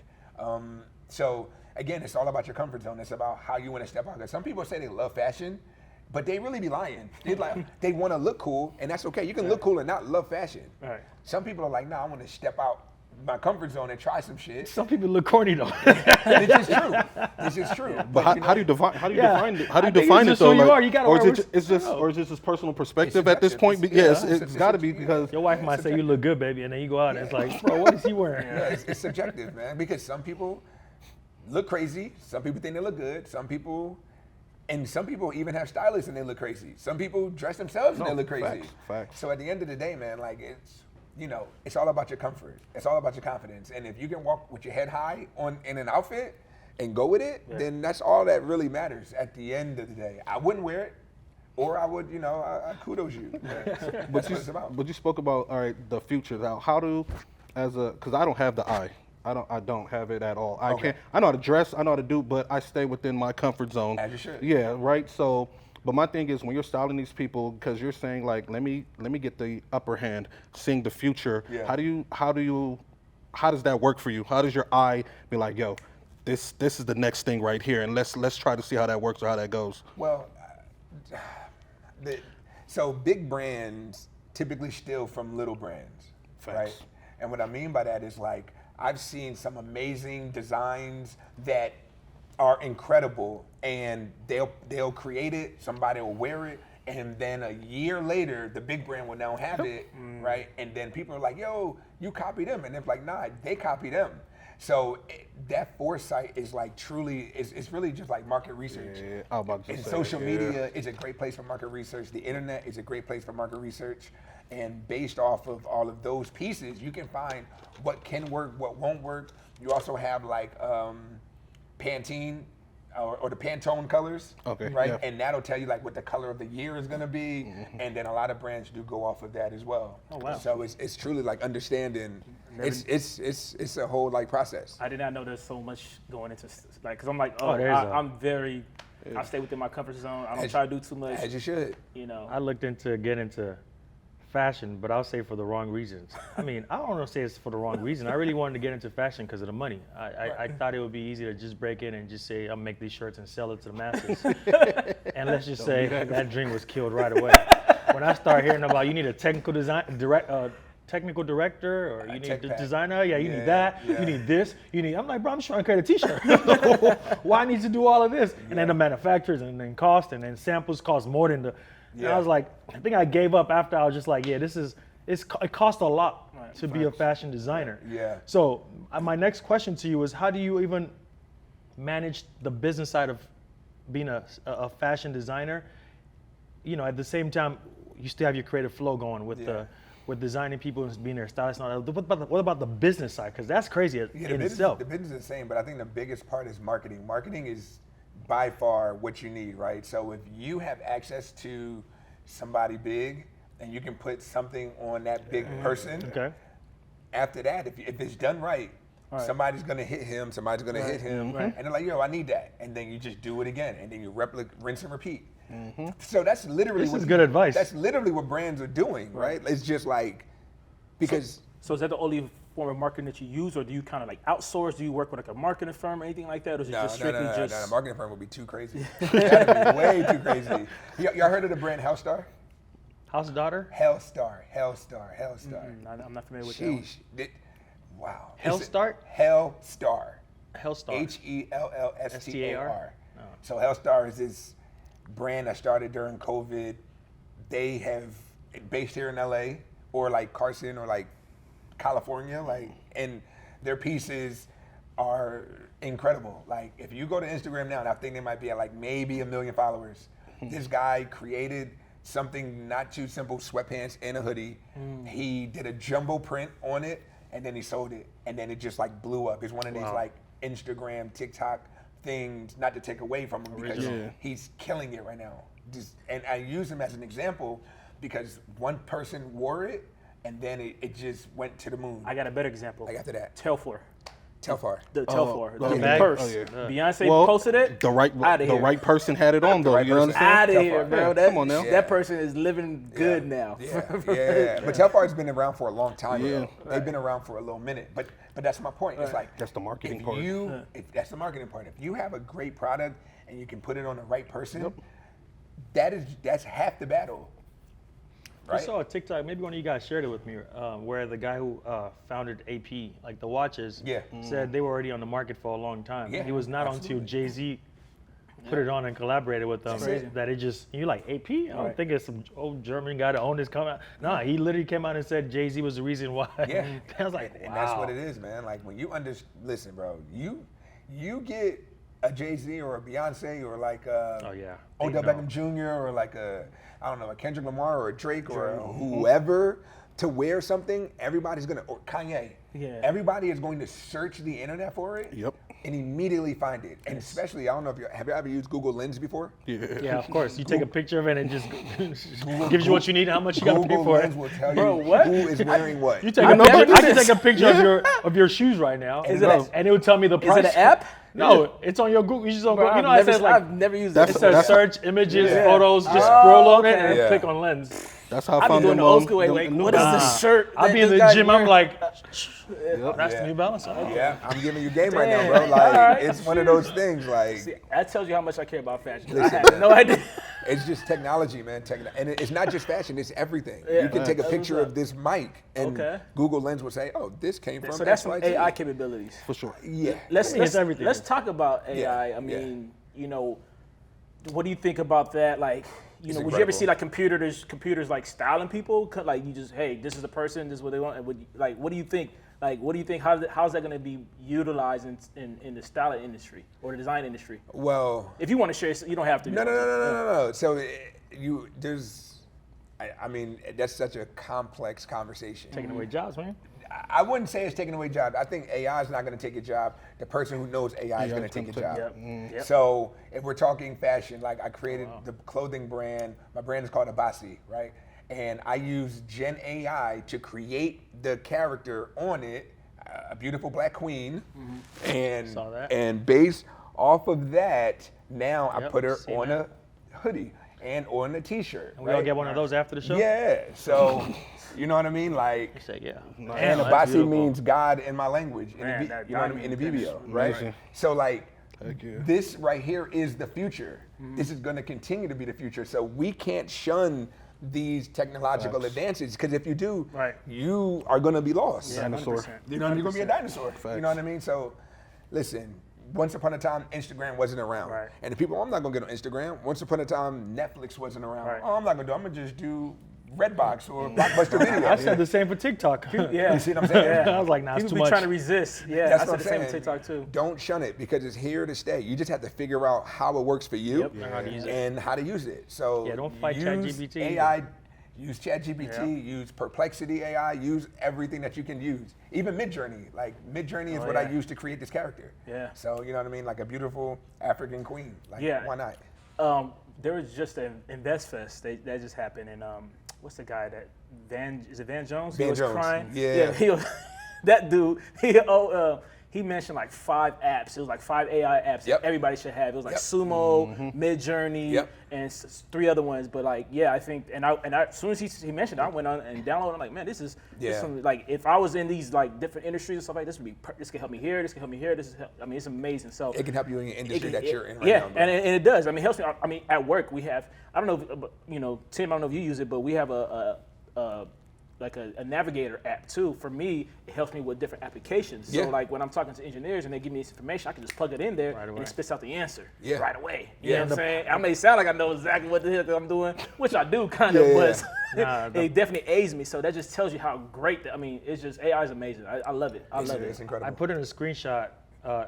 So again, it's all about your comfort zone. It's about how you want to step out. 'Cause some people say they love fashion, but they really be lying. They want to look cool, and that's okay. You can look cool and not love fashion. Right. Some people are like, no, I want to step out my comfort zone and try some shit. Some people look corny though. This is true. This is true. But you how do you define I define think it it's just though? who you are. You gotta or is wear it it's just or is it just personal perspective It's at this subjective. point? Yes, Yeah. it's got to be because Your wife might say you look good, baby, and then you go out and it's like, bro, what is he wearing? Yeah, it's subjective, man. Because some people look crazy. Some people think they look good. Some people even have stylists and they look crazy. Some people dress themselves and they look crazy. facts. So at the end of the day, man, like it's all about your comfort. It's all about your confidence. And if you can walk with your head high in an outfit and go with it, then that's all that really matters at the end of the day. I wouldn't wear it, or I would, I kudos you. That's what it's about. But you spoke about the future. Now, how do because I don't have the eye. I don't have it at all. I Okay. can't. I know how to dress. I know how to do, but I stay within my comfort zone. As you should. Yeah. Right. So. But my thing is when you're styling these people, because you're saying like, let me get the upper hand, seeing the future. Yeah. How does that work for you? How does your eye be like, yo, this is the next thing right here, and let's try to see how that works or how that goes. Well, so big brands typically steal from little brands, right? Facts. And what I mean by that is like, I've seen some amazing designs that are incredible, and they'll create it, somebody will wear it, and then a year later, the big brand will now have it, right? And then people are like, yo, you copy them. And it's like, nah, they copy them. So that foresight is like truly, it's really just like market research. Yeah, I was about to And say, social yeah. media is a great place for market research. The internet is a great place for market research. And based off of all of those pieces, you can find what can work, what won't work. You also have like Pantene or the Pantone colors, Okay, right? yeah. And that'll tell you like what the color of the year is gonna be, and then a lot of brands do go off of that as well. Oh, wow. So it's truly like understanding. It's a whole like process. I did not know there's so much going into like, cause I'm like, I stay within my comfort zone. I don't try to do too much. As you should. I looked into get into fashion, but I'll say for the wrong reasons. I mean, I don't want to say it's for the wrong reason. I really wanted to get into fashion because of the money. I thought it would be easy to just break in and just say, I'll make these shirts and sell it to the masses. And let's just say that dream was killed right away. When I start hearing about you need a technical director, or you need a designer, you need that, you need this, I'm like, bro, I'm just trying to create a t-shirt. Why I need to do all of this? And then the manufacturers and then cost, and then samples cost more than and I was like, I think I gave up after I was just like, it costs a lot to be a fashion designer. Yeah. So my next question to you is, how do you even manage the business side of being a fashion designer? At the same time, you still have your creative flow going with designing people and being their stylist and all that. What about the business side? Because that's crazy in itself. The business is the same, but I think the biggest part is marketing. Marketing is by far what you need, right? So if you have access to somebody big and you can put something on that big person, Okay. after that, if it's done right, somebody's gonna hit him, somebody's gonna hit him, and they're like, yo, I need that. And then you just do it again, and then you rinse and repeat. So that's literally This is good advice. That's literally what brands are doing, right? It's just like, because So is that the only form of marketing that you use, or do you kind of like outsource? Do you work with like a marketing firm or anything like that, or is it just strictly no, a marketing firm would be too crazy. That'd be way too crazy. Y'all heard of the brand Hellstar? House daughter? Hellstar. I'm not familiar with that one. Sheesh. Wow. Hellstar? Hellstar. Hellstar. HELLSTAR. So Hellstar is this brand that started during COVID. They have based here in LA or like Carson or like California, like, and their pieces are incredible. Like, if you go to Instagram now, and I think they might be at like maybe 1 million followers. This guy created something not too simple, sweatpants and a hoodie. He did a jumbo print on it, and then he sold it, and then it just like blew up. It's one of these like Instagram, TikTok things, not to take away from him because he's killing it right now. And I use him as an example because one person wore it, and then it just went to the moon. I got a better example. Like after that. Telfar. Telfar. The Telfar. the The bag? purse. Oh, yeah. Beyonce Well, posted it. The right person had it on though. right You person. understand? Out of here, bro. Yeah, That, come on now. That person is living good now. Yeah. But Telfar's been around for a long time. Yeah. Though. They've been around for a little minute. But that's my point. It's like That's the marketing if part. that's the marketing part. If you have a great product and you can put it on the right person, that's half the battle. I Right? saw a TikTok, maybe one of you guys shared it with me, where the guy who founded AP, like the watches, said they were already on the market for a long time. Yeah, He was not until Jay-Z put it on and collaborated with them that it just, you're like, AP? I don't think it's some old German guy that owned this company. Nah, he literally came out and said Jay-Z was the reason why. Yeah. I was like, and that's what it is, man. Like when you listen, bro, you get a Jay-Z or a Beyonce or like Odell Beckham Jr. or like a Kendrick Lamar or a Drake or whoever to wear something, everybody's gonna, or Kanye. Yeah. Everybody is going to search the internet for it. Yep. And immediately find it. And especially, I don't know if have you ever used Google Lens before? Yeah, of course. You take a picture of it and it just gives you what you need and how much you got to pay Google for Lens it. will tell Bro, you what? who is wearing what. You take a picture. I can take a picture of your shoes right now, and it will tell me the price. Is it an app? No, it's on your Google. You just on Bro, Google. You know, it says like I've never used it. it says search images, photos. Just scroll on it and Yeah. click on Lens. That's how I I've been found doing them. the old school way. Like, what is this shirt? I'll be in the gym. I'm like, that's the New Balance. Okay. Yeah, I'm giving you game right now, bro. Like, it's one of those things, like, See, that tells you how much I care about fashion. I had no idea. it's just technology, man. And it's not just fashion, it's everything. You can take a picture of this mic, and Google Lens will say, oh, this came from So that's some XYZ. AI capabilities. For sure. Yeah. It's everything. Let's talk about AI. I Yeah. mean, you know, what do you think about that? Like, you know, would you ever incredible. see like computers like styling people? Like you just, hey, this is a person, this is what they want. And would you, like, what do you think? Like, what do you think? How's that going to be utilized in the styling industry or the design industry? Well, If you want to share, you don't have to. no. So I mean, that's such a complex conversation. Taking away jobs, man. I wouldn't say it's taking away jobs. I think AI is not going to take a job. The person who knows AI is going to take a job. Yep. So if we're talking fashion, like I created the clothing brand. My brand is called Abasi, right? And I use Gen AI to create the character on it, a beautiful black queen, and Saw that. and based off of that, now I Yep, put her seen on that. a hoodie and on a t-shirt. And we all get one of those after the show? Yeah. So you know what I mean? Like, He said, yeah. and that's Abasi beautiful. means God in my language, Man, that you know what I God mean, in the means BBO, right? Amazing. So like, Heck yeah. this right here is the future. This is going to continue to be the future. So we can't shun these technological advances because if you do, you are going to be lost. Dinosaur. You know, you're going to be a dinosaur. You know what I mean? So, listen. Once upon a time, Instagram wasn't around. Right. And the people, I'm not going to get on Instagram. Once upon a time, Netflix wasn't around. Right. Oh, I'm not going to do. I'm going to just do Redbox or Blockbuster Video. I said the same for TikTok. Yeah. You see what I'm saying? I was like, nah, it's People too be much. trying to resist. Yeah, That's I what said I'm the same saying. with TikTok too. Don't shun it because it's here to stay. You just have to figure out how it works for you Yep, and how to use it. and how to use it. So Yeah, don't fight use ChatGPT AI, use ChatGPT, use Perplexity AI, use everything that you can use. Even Midjourney. Like Midjourney is what I use to create this character. Yeah. So you know what I mean? Like a beautiful African queen. Like why not? There was just an Invest Fest that just happened, and what's the guy that is it Van Jones? Van he was Jones, crying. yeah. he was, that dude. He mentioned like 5 apps. It was like 5 AI apps that everybody should have. It was like Sumo, Midjourney, and 3 other ones. But like, yeah, I think, and I as soon as he mentioned it, I went on and downloaded. I'm like, man, this is some, like, if I was in these like different industries and stuff like this, this could help me here. This could help me here. I mean, it's amazing. So It can help you in your industry that you're in right yeah, now. bro. and it does. I mean, it helps me. I mean, at work we have. I don't know, if, you know, Tim. I don't know if you use it, but we have a a navigator app too. For me, it helps me with different applications. So like when I'm talking to engineers and they give me this information, I can just plug it in there and it spits out the answer right away. You know what I'm saying? I may sound like I know exactly what the hell I'm doing, which I do kind of, but it definitely aids me. So that just tells you how great. It's just AI is amazing. I love it. I love it. It's incredible. I put in a screenshot.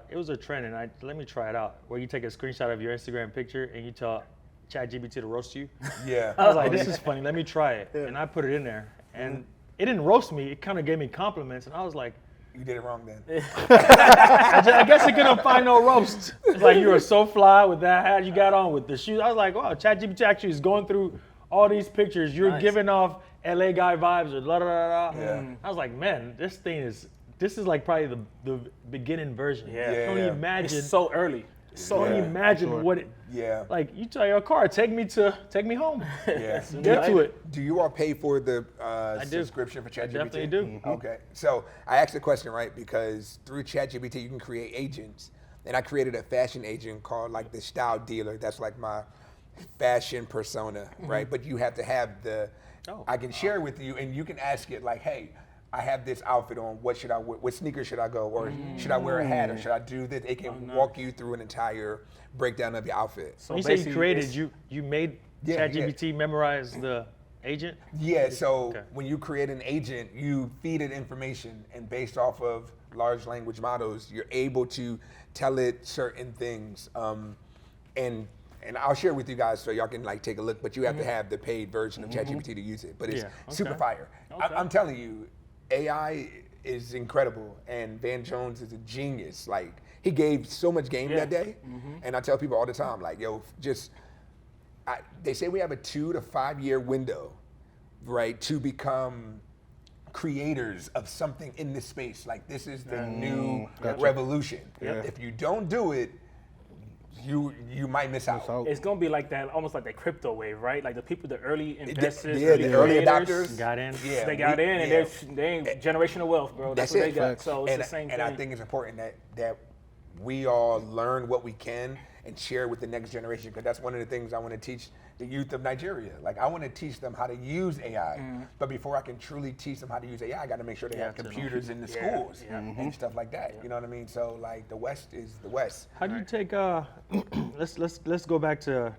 It was a trend, and let me try it out. Where you take a screenshot of your Instagram picture and you tell ChatGPT to roast you. Yeah. I was like, this is funny. Let me try it, and I put it in there, and it didn't roast me. It kind of gave me compliments, and I was like, you did it wrong then. I guess it couldn't find no roast. It's like, you were so fly with that hat you got on with the shoes. I was like, wow, ChatGPT actually is going through all these pictures. You're giving off LA guy vibes or la da da da. I was like, man, this is like probably the beginning version. Can you imagine? It's so early. So can you imagine what it? Like, you tell your car, take me home. Get to it. Do you all pay for the subscription for ChatGPT? I definitely do. Okay, so I asked the question, right, because through ChatGPT you can create agents, and I created a fashion agent called like the Style Dealer. That's like my fashion persona, right? But you have to have I can share it with you, and you can ask it like, hey, I have this outfit on. What should I wear? What sneakers should I go? Or should I wear a hat? Or should I do this? It can walk you through an entire breakdown of your outfit. So when you say you created, you made ChatGPT memorize the agent? Yeah, so when you create an agent, you feed it information, and based off of large language models, you're able to tell it certain things. And I'll share with you guys so y'all can like take a look, but you have to have the paid version of ChatGPT to use it. But it's super fire. I'm telling you, AI is incredible, and Van Jones is a genius. Like, he gave so much game that day, and I tell people all the time, like, yo, they say we have a 2 to 5 year window, right, to become creators of something in this space. Like, this is the new revolution. If you don't do it, you might miss out. It's gonna be like that, almost like that crypto wave, right? Like the people, the early investors, the early adopters got in. Yeah, they got in, and they ain't generational wealth, bro. That's what they got. So it's the same thing. And I think it's important that we all learn what we can and share with the next generation, because that's one of the things I want to teach the youth of Nigeria. Like, I want to teach them how to use AI, but before I can truly teach them how to use AI, I got to make sure they have computers in the schools and stuff like that. You know what I mean? So like, the West is the West. How do you take? Let's go back to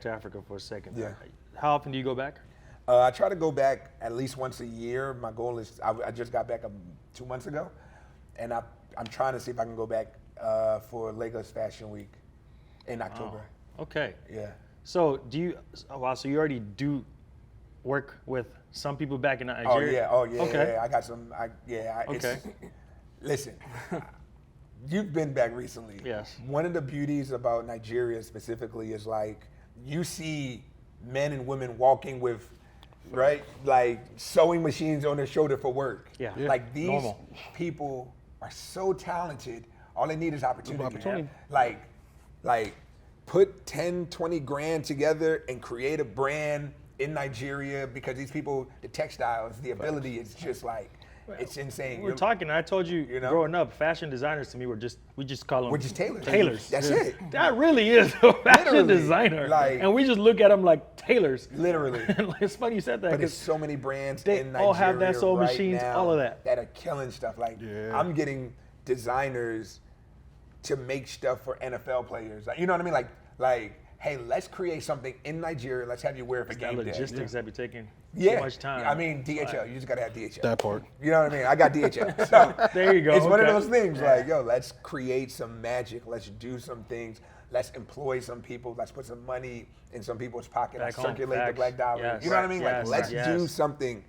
Africa for a second. Yeah. How often do you go back? I try to go back at least once a year. My goal is, I just got back 2 months ago, and I'm trying to see if I can go back for Lagos Fashion Week in October. Okay. Yeah. So so you already do work with some people back in Nigeria? Oh yeah. Okay. Yeah. I got some. Listen, you've been back recently. Yes. One of the beauties about Nigeria specifically is like, you see men and women walking with, right, like sewing machines on their shoulder for work. Yeah. Like, these people are so talented. All they need is opportunity. Like put 10, 20 grand together and create a brand in Nigeria, because these people, the textiles, the ability is just like, it's insane. We're talking, I told you, growing up, fashion designers to me we just call them. We're just tailors. Tailors. That's it. That really is a fashion Literally, designer. like, and we just look at them like tailors. Literally. And it's funny you said that. But there's so many brands they in Nigeria all have that sewing right machines, now all of that are killing stuff. Like, I'm getting designers to make stuff for NFL players. Like, you know what I mean? Like, hey, let's create something in Nigeria. Let's have you wear it for game day. Logistics that be taking too much time. I mean, DHL. You just gotta have DHL. That part. You know what I mean? I got DHL. So there you go. It's one of those things. Like, yo, let's create some magic. Let's do some things. Let's employ some people. Let's put some money in some people's pocket. Let's circulate the black dollar. Yes. You know what I mean? Yes. Like, let's do something.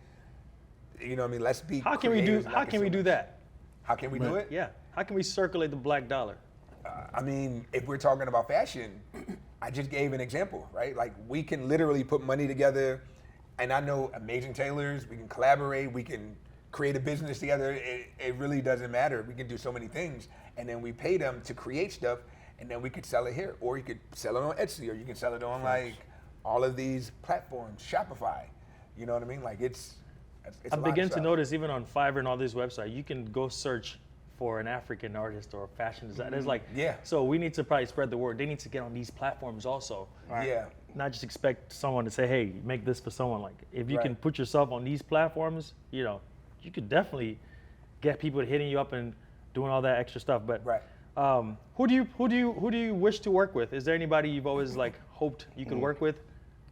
You know what I mean? Let's be. How can we do that? How can we do it? Yeah. How can we circulate the black dollar? I mean, if we're talking about fashion, I just gave an example, right? Like, we can literally put money together, and I know amazing tailors. We can collaborate. We can create a business together. It really doesn't matter. We can do so many things, and then we pay them to create stuff, and then we could sell it here, or you could sell it on Etsy, or you can sell it on like all of these platforms, Shopify. You know what I mean? Like, it's I begin to notice even on Fiverr and all these websites, you can go search for an African artist or a fashion designer. It's like, Yeah. So we need to probably spread the word. They need to get on these platforms also. Right. Yeah. Not just expect someone to say, hey, make this for someone. Like, if you Right. can put yourself on these platforms, you know, you could definitely get people hitting you up and doing all that extra stuff. But Right. who do you wish to work with? Is there anybody you've always like hoped you could work with?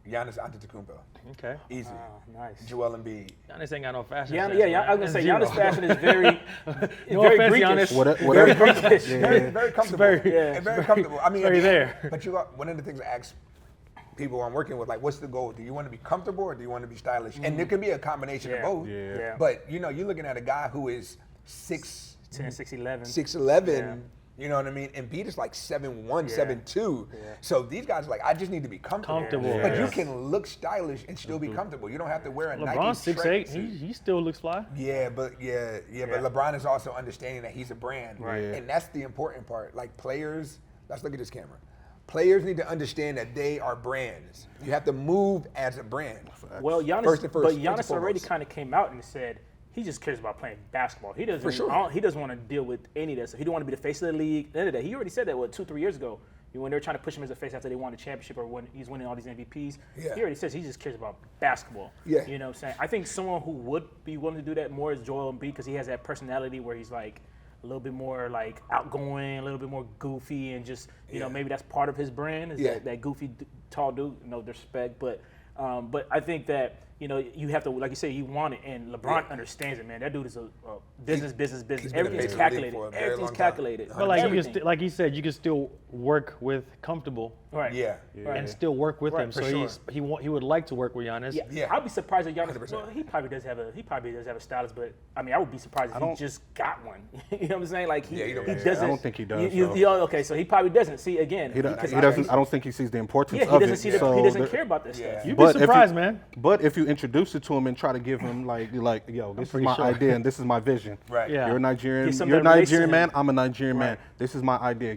Giannis Antetokounmpo. Okay. Easy. Oh, nice. Joel Embiid. Giannis ain't got no fashion. Yeah, sense, yeah, man. I was gonna say Zero. Giannis' fashion is very, No very offense, Greekish. Giannis. Whatever. Very Greekish. Very comfortable. very- yeah, and very comfortable. I mean, very there. But one of the things I ask people I'm working with, like, what's the goal? Do you want to be comfortable or do you want to be stylish? And there can be a combination of Yeah. both. Yeah. But you're looking at a guy who is 10, 6, 11. 6'11", Yeah. you know what I mean? And Embiid is like 7'1", Yeah. 7'2". So these guys are like, I just need to be comfortable. Comfortable, But you yes. can look stylish and still be comfortable. You don't have to wear a Nike LeBron's 6'8". tracksuit. He still looks fly. Yeah, but LeBron is also understanding that he's a brand. Right. Yeah. And that's the important part. Like players, let's look at this camera. Players need to understand that they are brands. You have to move as a brand. Well, Giannis, First and but first, Giannis first and already foremost. kind of came out and said he just cares about playing basketball. He doesn't. For sure. He doesn't want to deal with any of that. So he don't want to be the face of the league. At the end of the day, he already said that 2-3 years ago when they were trying to push him as a face after they won the championship or when he's winning all these MVPs. Yeah. He already says he just cares about basketball. Yeah. You know what I'm saying? I think someone who would be willing to do that more is Joel Embiid because he has that personality where he's like a little bit more like outgoing, a little bit more goofy, and just you know maybe that's part of his brand is that goofy tall dude. No disrespect, but I think that you have to, like you say, you want it, and LeBron understands it, man. That dude is a business. He's been a Everything's big calculated. for a very Everything's long time. calculated. But like Everything. like he said, you can still work with comfortable Right. Yeah. and still work with him. for So sure. he would like to work with Giannis. Yeah. Yeah. I'd be surprised if Giannis. 100%. Well, he probably does have a stylist, but I mean, I would be surprised if he just got one. You know what I'm saying? Like he don't- doesn't. I don't think he does, Okay, so he probably doesn't. See again. He because doesn't. I don't think he sees the importance Yeah, he of doesn't it. see the. so He doesn't there- care about this stuff. You'd But be if surprised, you- man. But if you introduce it to him and try to give him like yo, this is pretty my sure. idea and this is my vision. Right. Yeah. You're a Nigerian. Get some You're a of that race Nigerian in man. him. I'm a Nigerian man. This is my idea.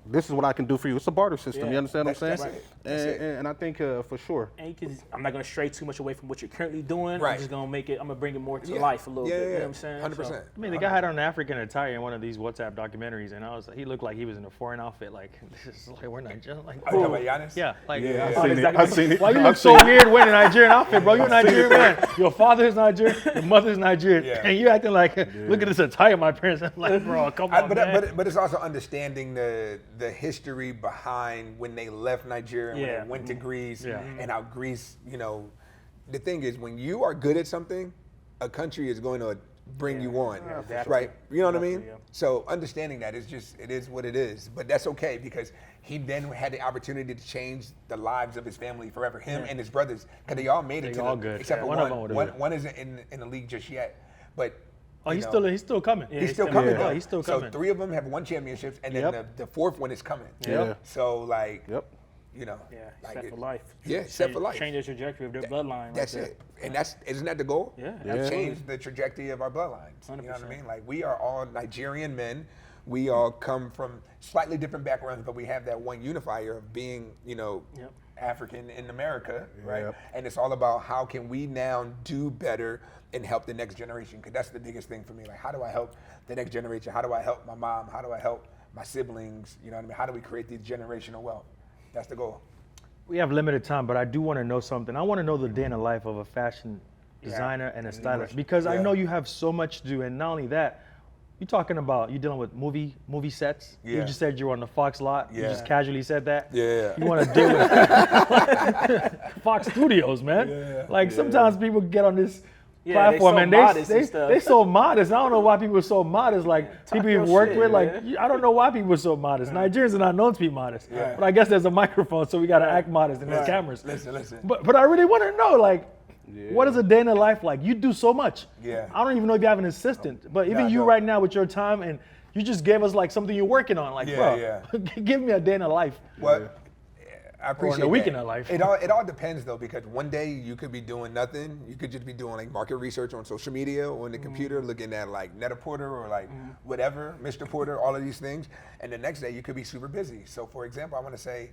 This is what I can do for you. It's a barter system. Yeah. You understand what I'm That's saying? it. That's it. And I think for sure. And I'm not going to stray too much away from what you're currently doing. Right. I'm just going to make it. I'm going to bring it more to Yeah. life a little Yeah, bit. yeah, You know yeah. what I'm saying? 100%. So- I mean, the guy had on an African attire in one of these WhatsApp documentaries, and he looked like he was in a foreign outfit. Like, this is like, we're Nigerian. Like, Are you talking about Giannis? yeah, like, Yeah, Oh, I've seen it. exactly. I've seen it. why you look I've so seen it. weird wearing a Nigerian outfit, bro? You're a Nigerian man. Your father is Nigerian, your mother's Nigerian, Yeah. and you acting like, look at this attire my parents. I'm like, bro, come on, man. But it's also understanding the history behind when they left Nigeria, Yeah. when they went to Greece, Yeah. and how Greece, the thing is, when you are good at something, a country is going to bring you on, for right? You know what I mean? Definitely, yeah. So understanding that is it is what it is. But that's okay because he then had the opportunity to change the lives of his family forever, him and his brothers, because they all made it They to all the, good. except Yeah, for one of them would've one. been. One isn't in the league just yet, but. Oh, you he's know, still coming. Yeah, He's still Yeah. coming. Yeah, though. he's still So coming. 3 of them have won championships, and then Yep. the 4th one is coming. Yeah. So like, Yep. Yeah, like set it- for life. Yeah, set for life. Change the trajectory of their bloodline. That's like it. And isn't that the goal? Yeah, To absolutely. change the trajectory of our bloodlines. You know what I 100%. mean? Like we are all Nigerian men. We all come from slightly different backgrounds, but we have that one unifier of being, Yep. African in America, right? Yep. And it's all about how can we now do better and help the next generation? Because that's the biggest thing for me. Like, how do I help the next generation? How do I help my mom? How do I help my siblings? You know what I mean? How do we create these generational wealth? That's the goal. We have limited time, but I do want to know something. I want to know the day in the life of a fashion designer and a stylist because I Yeah. know you have so much to do, and not only that, you're talking about you're dealing with movie sets. You Yeah. just said you were on the Fox lot. You Yeah. just casually said that. Yeah. You want to deal with Fox Studios, man. Yeah. Like sometimes people get on this Yeah, platform they and so modest and stuff. they so modest. I don't know why people are so modest. Like people your you've worked shit, with, like man. I don't know why people are so modest. Nigerians are not known to be modest. Yeah. But I guess there's a microphone, so we gotta act modest in these cameras. Listen. But I really want to know, like, what is a day in the life like? You do so much. Yeah. I don't even know if you have an assistant, but even I you don't. right now with your time, and you just gave us like something you're working on. Like, Yeah, bro, give me a day in the life. Well, I appreciate a week that. in our life. It all depends though, because one day you could be doing nothing. You could just be doing like market research on social media or on the computer, looking at like Net-a-Porter or like whatever, Mr. Porter, all of these things. And the next day you could be super busy. So for example, I want to say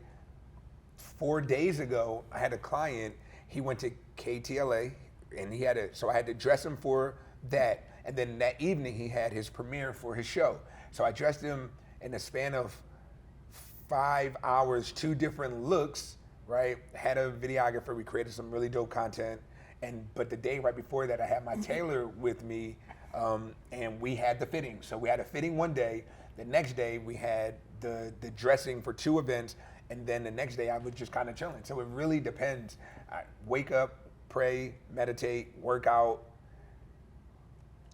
4 days ago, I had a client. He went to KTLA, and so I had to dress him for that. And then that evening, he had his premiere for his show. So I dressed him in a span of 5 hours, 2 different looks, right? Had a videographer, we created some really dope content. But the day right before that, I had my tailor with me, and we had the fitting. So we had a fitting one day. The next day, we had the dressing for 2 events. And then the next day, I was just kind of chilling. So it really depends. I wake up, pray, meditate, work out,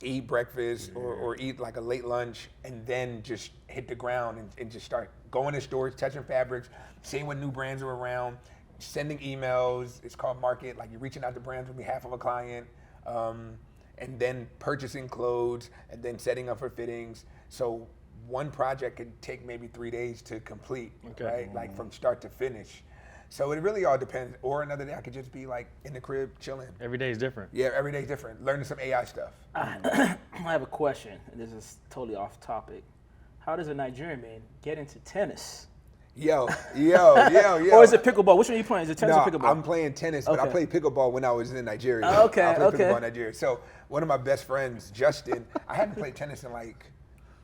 eat breakfast or eat like a late lunch, and then just hit the ground and just start going to stores, touching fabrics, seeing what new brands are around, sending emails. It's called market, like you're reaching out to brands on behalf of a client, and then purchasing clothes and then setting up for fittings. So one project could take maybe 3 days to complete, right? Like from start to finish. So it really all depends. Or another day I could just be like in the crib chilling. Every day is different. Yeah, every day's different. Learning some AI stuff. I have a question, and this is totally off topic. How does a Nigerian man get into tennis? Yo. Or is it pickleball? Which one are you playing? Is it tennis or pickleball? I'm playing tennis, but I played pickleball when I was in Nigeria. Okay, I played okay. pickleball in Nigeria. So one of my best friends, Justin, I hadn't played tennis in like...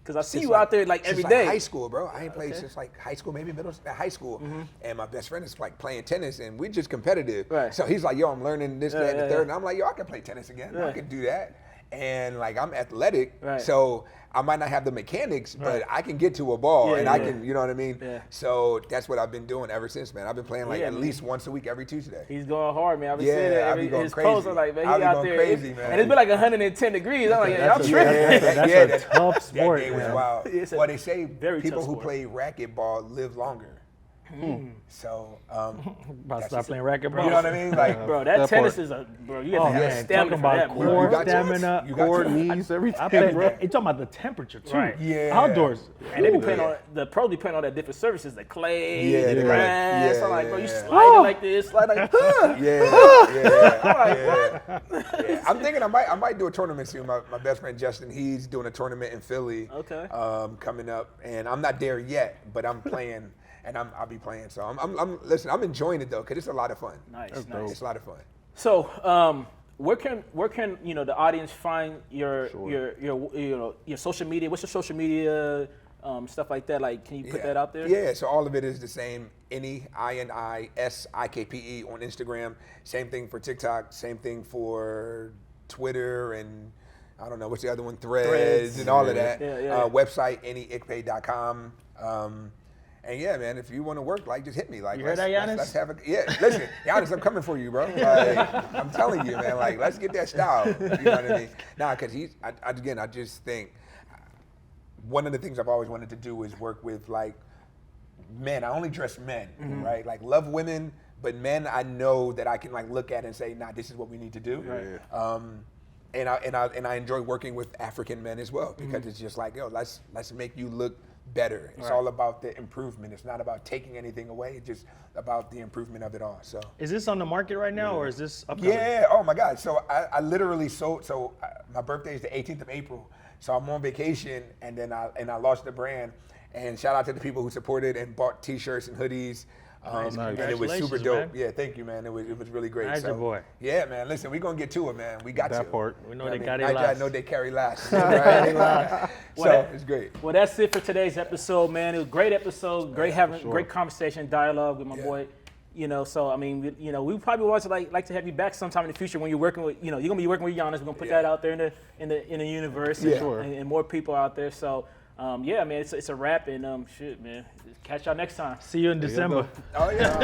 Because I see you out there like every since day. High school, bro. I ain't played since like high school, maybe high school. And my best friend is like playing tennis, and we're just competitive. Right. So he's like, yo, I'm learning this, that, and the third. And I'm like, yo, I can play tennis again. I can do that. And like, I'm athletic, so I might not have the mechanics, but I can get to a ball, and I can, you know what I mean? Yeah. So that's what I've been doing ever since, man. I've been playing like at least once a week, every Tuesday. He's going hard, man. I've been Yeah, seeing I be that. going His crazy. posts are like, man, I he be out going there. crazy, man. And it's been like 110 degrees. I'm like, y'all tripping. That's a tough sport, That game was man. wild. It's a Well, they say very people tough who sport. play racquetball live longer. So, About to that's stop just- playing racquetball. you know what I mean? Like, Bro, that That tennis part. is a, bro, you have Oh to have man, stamina talking for that, about bro. core You got to. stamina. You got Core, to. knees, I everything, bet bro. you're talking about the temperature too. Right. Yeah. Outdoors. And they be Ooh, playing yeah. on, the pros be playing on that different surfaces, the clay, Yeah, the they got it. grass. Yeah, I'm like, bro, you yeah. sliding like this, sliding like, Yeah. I'm thinking I might do a tournament soon. My best friend Justin, he's doing a tournament in Philly. Okay. Coming up, and I'm not there yet, but I'm playing, and I'll be playing. So listen, I'm enjoying it though, cause it's a lot of fun. nice, It's nice. a lot of fun. So, where can the audience find your social media? What's your social media stuff like that? Like, can you put that out there? Yeah, so all of it is the same. INISIKPE on Instagram. Same thing for TikTok. Same thing for Twitter and I don't know what's the other one, Threads and all of that. Yeah. Website anyikpe.com. And yeah, man, if you want to work, like, just hit me. Like, You heard that, Giannis? let's have a listen, Giannis, I'm coming for you, bro. Like, I'm telling you, man. Like, let's get that style. You know what I mean? Nah, because I just think one of the things I've always wanted to do is work with like men. I only dress men, right? Like, love women, but men I know that I can like look at and say, nah, this is what we need to do. Right. And I enjoy working with African men as well because it's just like, yo, let's make you look better. It's all about the improvement. It's not about taking anything away. It's just about the improvement of it all. So Is this on the market right now, or is this upcoming? yeah. Oh my God. So I literally sold. So my birthday is the 18th of April. So I'm on vacation, and then I launched the brand. And shout out to the people who supported and bought T-shirts and hoodies. Nice. And it was super Congratulations, dope. man. Yeah, thank you, man. It was really great. Niger boy. Yeah, man. Listen, we're gonna get to it, man. We got That to. part. We know You they what got I it mean? last. I know they carry last. Right? So it's great. Well, that's it for today's episode, man. It was a great episode, great conversation, dialogue with my boy. You know, so I mean, we probably want to like to have you back sometime in the future when you're working with, you're gonna be working with Giannis. We're gonna put that out there in the universe, and more people out there. So, yeah, man, it's a wrap, and shit, man, catch y'all next time. See you in December. Oh yeah.